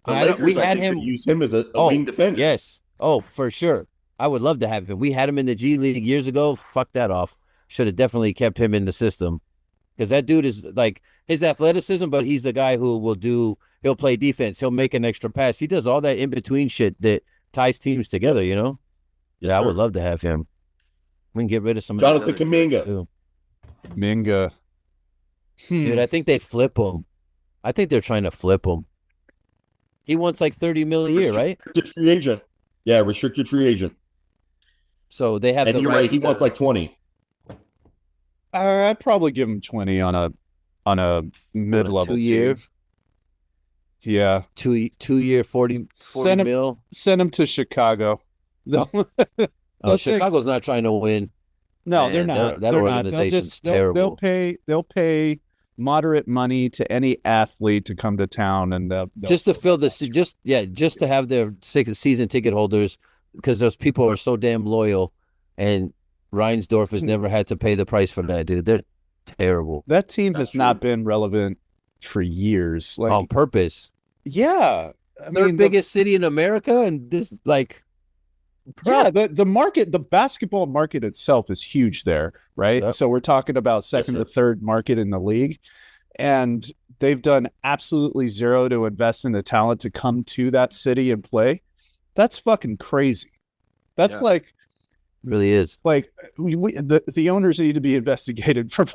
The Lakers, we I had think, him. could use him as a Oh, wing defender. Yes. Oh, for sure. I would love to have him. We had him in the G League years ago. Fuck that off. Should have definitely kept him in the system. Because that dude is like his athleticism, but he's the guy who he'll play defense. He'll make an extra pass. He does all that in between shit that ties teams together, you know? Yes, Yeah, I sir. would love to have him. We can get rid of some Jonathan of the other Kuminga. dudes, too. Minga. Dude, I think they flip him. I think they're trying to flip him. He wants like 30 mil a year, right? Restricted free agent. Yeah, restricted free agent. So they have And the you're right. rights He to- wants like 20. I'd probably give him 20 on a mid-level 2-year? team. Yeah, 2-year 40 Send him- mil. send him to Chicago. No, Oh, They'll take- Chicago's not trying to win. no, Man, they're not. that They're not. organization's They'll terrible. They'll pay moderate money to any athlete to come to town, and they'll Just to fill the just to have their season ticket holders, because those people are so damn loyal, and Reinsdorf has never had to pay the price for that, dude. They're terrible that team That's has not true. been relevant for years. Like, on purpose. yeah, I Third mean, biggest city in America, and this like, yeah, the market, the basketball market itself is huge there, right? Yep. So we're talking about second sir. to third market in the league, and they've done absolutely zero to invest in the talent to come to that city and play. That's fucking crazy. That's Yeah. really is. the owners need to be investigated for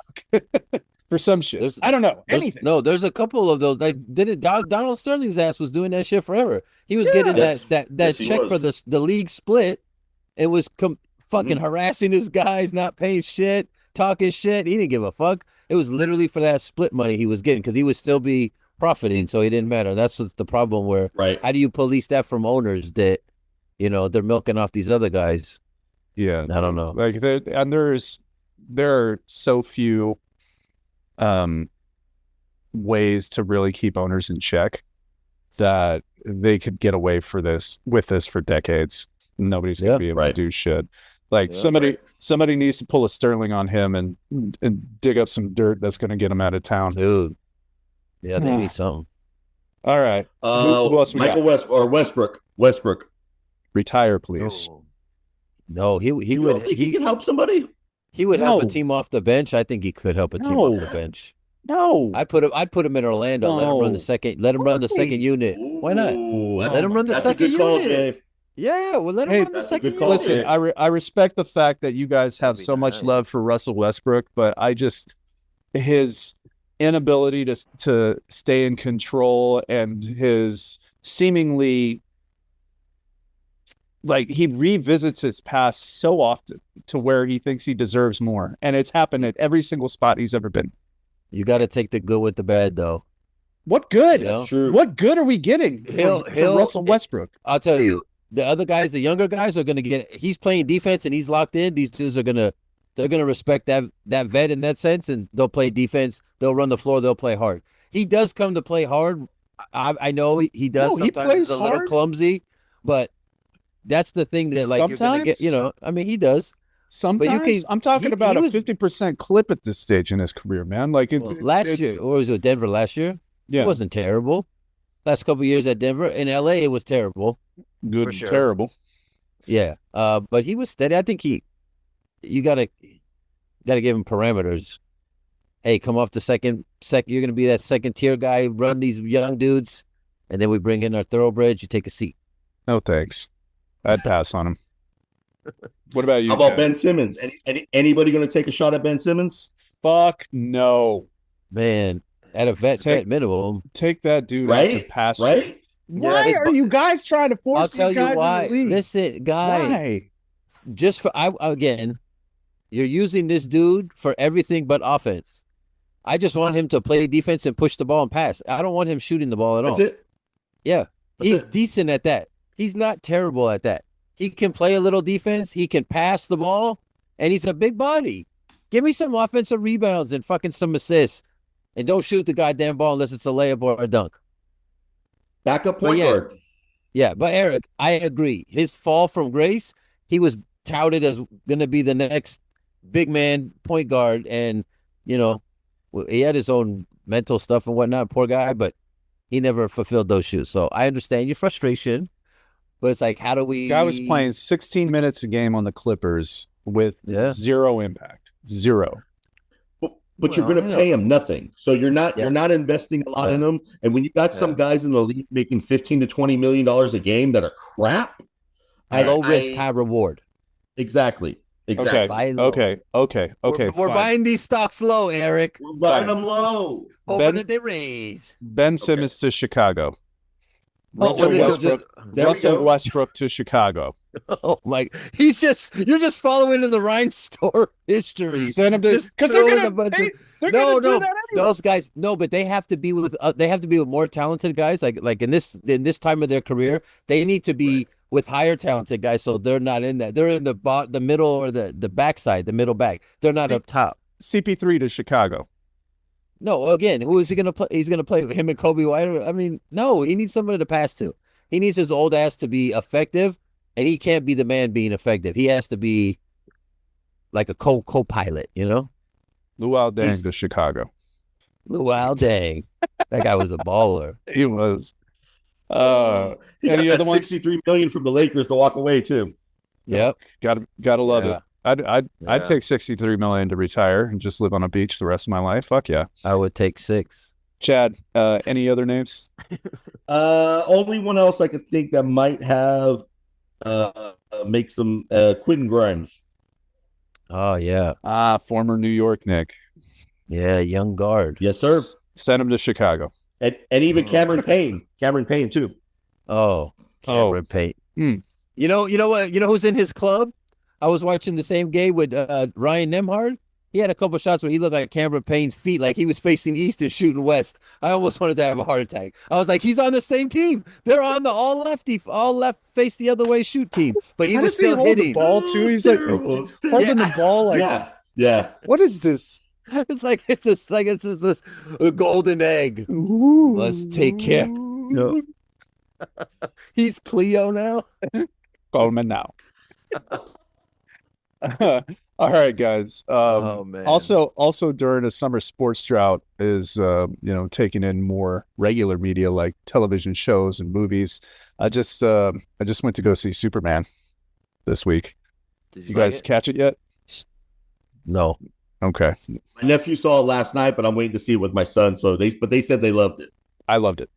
for some shit. There's- I don't know There's, anything. no, there's a couple of those. Like, did it? Donald Sterling's ass was doing that shit forever. He was getting Yes. that Yes, he check was. for the league split. It was fucking Mm-hmm. harassing his guys, not paying shit, talking shit. He didn't give a fuck. It was literally for that split money he was getting because he would still be profiting, so it didn't matter. That's what's the problem. Where Right. how do you police that from owners that they're milking off these other guys? Yeah, I don't know. like there are so few ways to really keep owners in check that they could get away with this for decades. Nobody's gonna Yeah, be able right. to do shit. Like Yeah, somebody needs to pull a Sterling on him and dig up some dirt that's gonna get him out of town. Dude. Yeah, they need something. All right, who else we got? Michael Westbrook. Retire, please. No, he You would don't think he can help somebody? He would help a No. team off the bench. I think he could help a team No. off the bench. No, I'd put him in Orlando. Let him run the No. second. Let him run the second unit. Why not? Ooh, Let him run the that's second a good call, unit. Jay. Yeah, well, let him Hey, run the that's a second good call. unit. listen, I respect the fact that you guys have That'd be so much nice. love for Russell Westbrook, but his inability to stay in control and his seemingly like he revisits his past so often to where he thinks he deserves more, and it's happened at every single spot he's ever been. You got to take the good with the bad, though. What good? You know? That's true. What good are we getting from Russell Westbrook? I'll tell you, the other guys, the younger guys, are going to get. He's playing defense and he's locked in. These dudes are going to they're gonna respect that vet in that sense, and they'll play defense. They'll run the floor. They'll play hard. He does come to play hard. I know he does. No, he sometimes plays he's a little hard. clumsy, but that's the thing that like you're gonna get. Sometimes? I mean, he does. Sometimes I'm talking about he a was 50% clip at this stage in his career, man. Like last year, or was it Denver last year? Yeah, It wasn't terrible. Last couple of years at Denver. In LA, it was terrible. good, for sure. terrible. Yeah. But he was steady. I think you gotta give him parameters. Hey, come off the second. You're gonna be that second tier guy. Run these young dudes, and then we bring in our thoroughbreds. You take a seat. No thanks. I'd pass on him. What about you? How about Chad? Ben Simmons? Anybody going to take a shot at Ben Simmons? Fuck no. Man, at a vet minimum. Take that dude Right? out to pasture. Right? Why Yeah, are you guys trying to force I'll tell these you guys why. in the league? Listen, guy, Why? just for again, you're using this dude for everything but offense. I just want him to play defense and push the ball and pass. I don't want him shooting the ball at all. That's it. Yeah, he's it. decent at that. He's not terrible at that. He can play a little defense. He can pass the ball, and he's a big body. Give me some offensive rebounds and fucking some assists, and don't shoot the goddamn ball unless it's a layup or a dunk. Backup point yeah. guard. Yeah, but Eric, I agree. His fall from grace, he was touted as going to be the next big man point guard, and he had his own mental stuff and whatnot. Poor guy, but he never fulfilled those shoes. So I understand your frustration, but it's like, how do we? Guy was playing 16 minutes a game on the Clippers with zero impact. Zero. But you're going to pay him nothing, so you're not investing a lot in him. And when you got some guys in the league making $15 to $20 million a game that are crap, low risk, high reward. Exactly. Okay. We're buying these stocks low, Eric. We're buying them low. Hoping that they raise. Ben Simmons to Chicago. Russell Westbrook to Chicago. Oh my! You're just following in the rhinestone history. Send him to because they're gonna no. Those guys, no, but they have to be with more talented guys. Like in this time of their career, they need to be with higher talented guys. So they're not in that. They're in the middle or the backside, the middle back. They're not up top. CP3 to Chicago. No, again, who is he going to play? He's going to play with him and Kobe White. I mean, no, he needs somebody to pass to. He needs his old ass to be effective, and he can't be the man being effective. He has to be like a co-pilot, Luol Deng to Chicago. Luol Deng. That guy was a baller. He was. He got any other one? $63 million from the Lakers to walk away too. Yep. Gotta love it. I'd take $63 million to retire and just live on a beach the rest of my life. Fuck yeah. I would take 6. Chad, any other names? Only one else I could think that might have make some Quentin Grimes. Oh yeah. Former New York Knick. Yeah, young guard. Yes, sir. Send him to Chicago. And even Cameron Payne. Cameron Payne too. Oh, Cameron Payne. You know what? You know who's in his club? I was watching the same game with Ryan Nembhard. He had a couple shots where he looked like Cameron Payne's feet, like he was facing east and shooting west. I almost wanted to have a heart attack. I was like, he's on the same team. They're on the all left face the other way shoot team. But he was still hitting the ball too. He's like holding the ball like yeah. What is this? It's like it's a golden egg. Ooh. Let's take care. No. He's Cleo now. Coleman now. All right, guys. Oh man. Also during a summer sports drought is taking in more regular media like television shows and movies. I just went to go see Superman this week. Did you guys catch it yet? No. Okay. My nephew saw it last night, but I'm waiting to see it with my son. So they said they loved it. I loved it.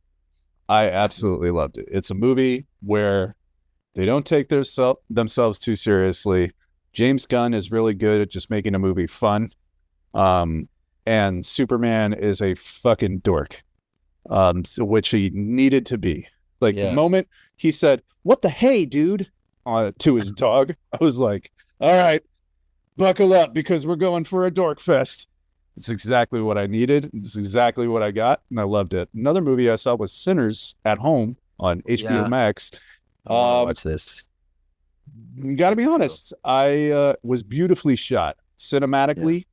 I absolutely loved it. It's a movie where they don't take themselves too seriously. James Gunn is really good at just making a movie fun. And Superman is a fucking dork, which he needed to be. Like the moment he said, "What the hey, dude," to his dog, I was like, all right, buckle up because we're going for a dork fest. It's exactly what I needed. It's exactly what I got, and I loved it. Another movie I saw was Sinners at Home on HBO Max. Watch this. Got to be honest, I was beautifully shot. cinematically,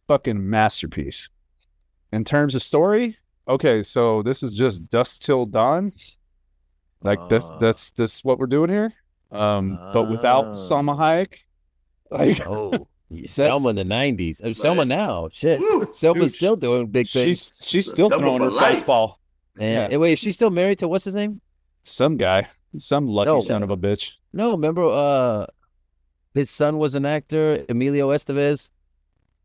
fucking masterpiece. In terms of story, okay, so this is just Dusk Till Dawn. Like that's what we're doing here. But without Salma Hayek. Like Selma in the 90s. Selma now. Shit. Selma's still doing big things. She's still throwing her fastball. Yeah. Wait, is she still married to what's his name? Some guy. Some lucky son of a bitch. No, remember his son was an actor, Emilio Estevez.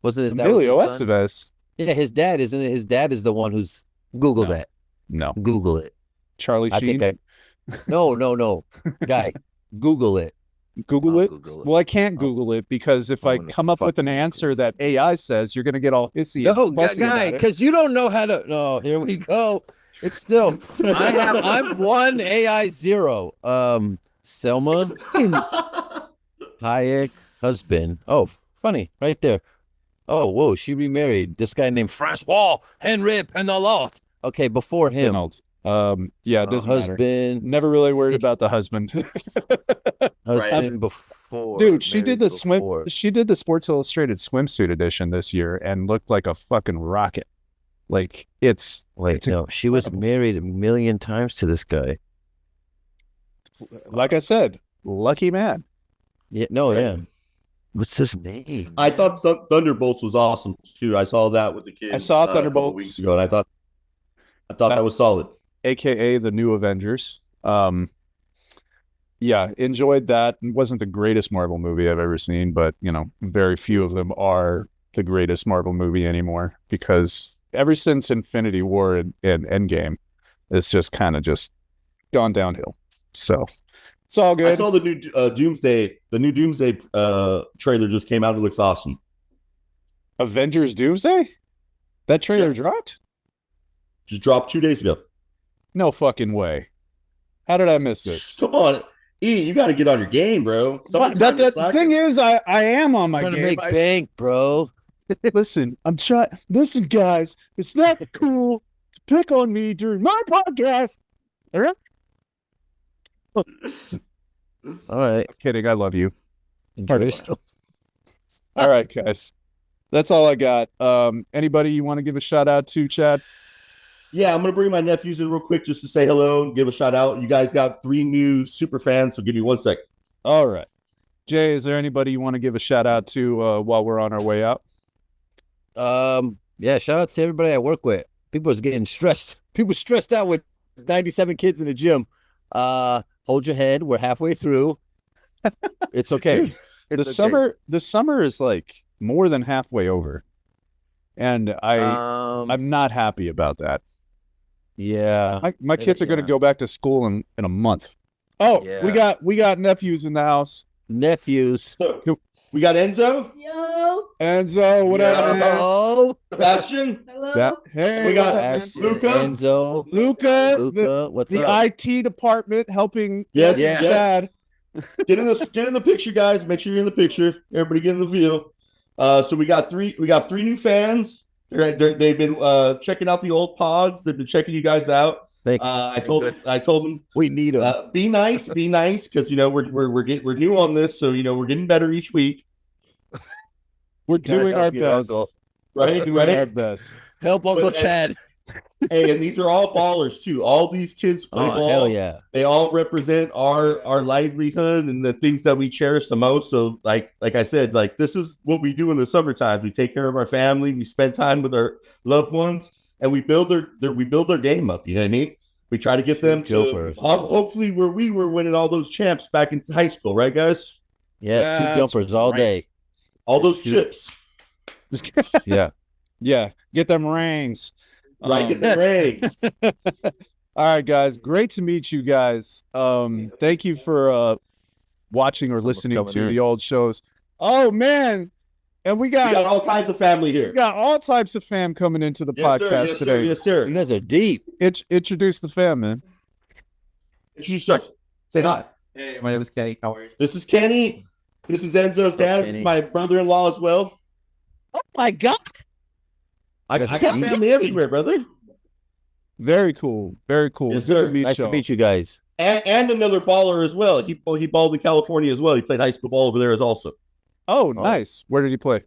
Wasn't his Emilio Estevez? Yeah, his dad isn't it? His dad is the one who's Google that. No. Google it. Charlie Sheen? No. Guy, Google it. Google it? Well, I can't Google it because if I come up with an answer that AI says, you're going to get all hissy. No, guy, because you don't know how to. No, here we go. It's still. I'm 1 AI 0. Selma Hayek husband. Oh, funny, right there. Oh, whoa, she remarried this guy named Frenzel Henry Penelot. Okay, before him. Yeah, it doesn't husband. Matter. Never really worried about the husband. Husband before. Dude, she did the She did the Sports Illustrated swimsuit edition this year and looked like a fucking rocket. Like it's no, she was married 1 million times to this guy. Like I said, lucky man. Yeah, no, yeah. What's his name? I thought Thunderbolts was awesome too. I saw that with the kids. I saw Thunderbolts a couple weeks ago, and I thought that was solid. AKA the New Avengers. Yeah, enjoyed that. It wasn't the greatest Marvel movie I've ever seen, but very few of them are the greatest Marvel movie anymore because ever since Infinity War and Endgame, it's just kind of just gone downhill. So it's all good. I saw the new Doomsday. The new Doomsday trailer just came out. It looks awesome. Avengers Doomsday? That trailer dropped? Just dropped 2 days ago. No fucking way. How did I miss this? Come on. E, you got to get on your game, bro. The thing is, I am on my game. Trying to make bank, bro. Listen, I'm trying. Listen, guys, it's not cool to pick on me during my podcast. All right? All right. I'm kidding. I love you. All right, guys. That's all I got. Anybody you want to give a shout out to, Chad? Yeah, I'm going to bring my nephews in real quick just to say hello and give a shout out. You guys got 3 new super fans, so give me 1 second. All right. Jay, is there anybody you want to give a shout out to while we're on our way out? Yeah, shout out to everybody I work with. People are getting stressed. People stressed out with 97 kids in the gym. Hold your head. We're halfway through. It's okay. Dude, the summer is like more than halfway over. And I'm not happy about that. Yeah. My kids are going to go back to school in a month. Oh, yeah. we got nephews in the house. Nephews. We got Enzo. Yo. Enzo, what up? Hello. Sebastian. Hello. Hey, we got Luca. Enzo. Luca. What's the up? IT department helping Yes. Chad. Get in the picture, guys. Make sure you're in the picture. Everybody get in the view. So we got three new fans. They've been checking out the old pods. They've been checking you guys out. I told them we need them. Be nice, because we're new on this, so we're getting better each week. We're doing our best, right? Doing our best. Help Uncle Chad. Hey, and these are all ballers too. All these kids play ball. Hell yeah! They all represent our livelihood and the things that we cherish the most. So, like I said, this is what we do in the summertime. We take care of our family. We spend time with our loved ones, and we build their game up. You know what I mean? We try to get them to hopefully where we were winning all those champs back in high school, right, guys? Yeah, shoot jumpers all day. All those chips. Yeah. Get them rings. Right, get the rings. All right, guys. Great to meet you guys. Thank you for watching or listening to the old shows. Oh man. And we got all kinds of family here. We got all types of fam coming into the podcast today. Yes, sir. You guys are deep. Introduce the fam, man. Introduce yourself. Say hi. Hey, my name is Kenny. How are you? This is Kenny. This is Enzo's dad. This is my brother-in-law as well. Oh my God. I got family everywhere, brother. Very cool. Very cool. Yes, sir. Nice to meet you guys. And another baller as well. He balled in California as well. He played high school ball over there as also. Oh, nice. Where did he play?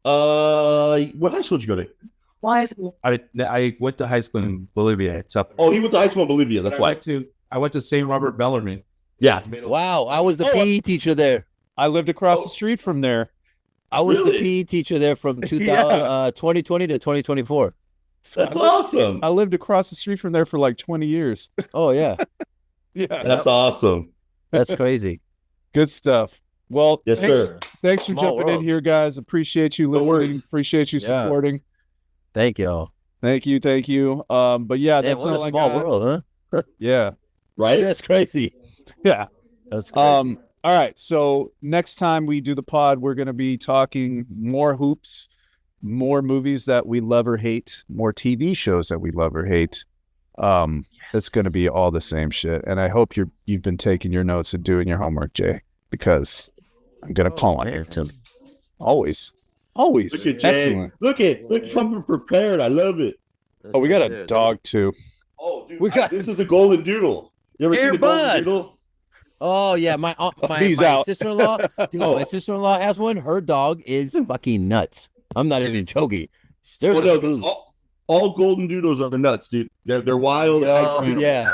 What high school did you go to? I went to high school in Bolivia. Oh, he went to high school in Bolivia. That's why. I went to St. Robert Bellarmine. Yeah. Wow, I was the PE teacher there. I lived across the street from there. I was Really? the PE teacher there from 2020 to 2024. That's awesome. I lived across the street from there for like 20 years. Oh yeah, Yeah. That's awesome. that's crazy. Good stuff. Well, Yes, sir. thanks for Small jumping world. in here, guys. Appreciate you No listening. worries. Appreciate you Yeah. supporting. Thank y'all. Thank you. But yeah, Damn, that's what a all I small got. world, huh? Yeah. Right? That's crazy. Yeah. That's crazy. All right. So next time we do the pod, we're going to be talking more hoops, more movies that we love or hate, more TV shows that we love or hate. It's going to be all the same shit. And I hope you've been taking your notes and doing your homework, Jay, because I'm going to call on you. Always. Look at Jay. Excellent. Look, coming prepared. I love it. Oh, we got a dog too. Oh, dude, We got- this is a golden doodle. You ever Here, seen a golden bud. doodle? Oh yeah, my He's out. sister-in-law. Dude, my sister-in-law has one. Her dog is fucking nuts. I'm not even joking. There's Well, a no, screw- all golden doodles are nuts, dude. They're wild. Oh yeah.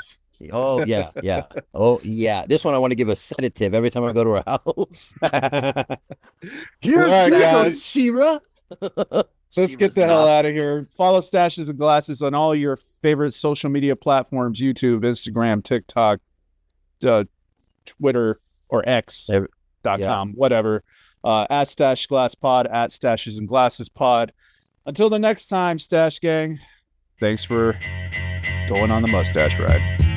Oh yeah, yeah. Oh yeah. This one I want to give a sedative every time I go to her house. All right, guys. Shira. Let's get the hell out of here. Follow Staches and Glasses on all your favorite social media platforms: YouTube, Instagram, TikTok, Twitter, or X.com, whatever. At Stache Glass Pod, at Staches and Glasses Pod. Until the next time, Stache Gang, thanks for going on the mustache ride.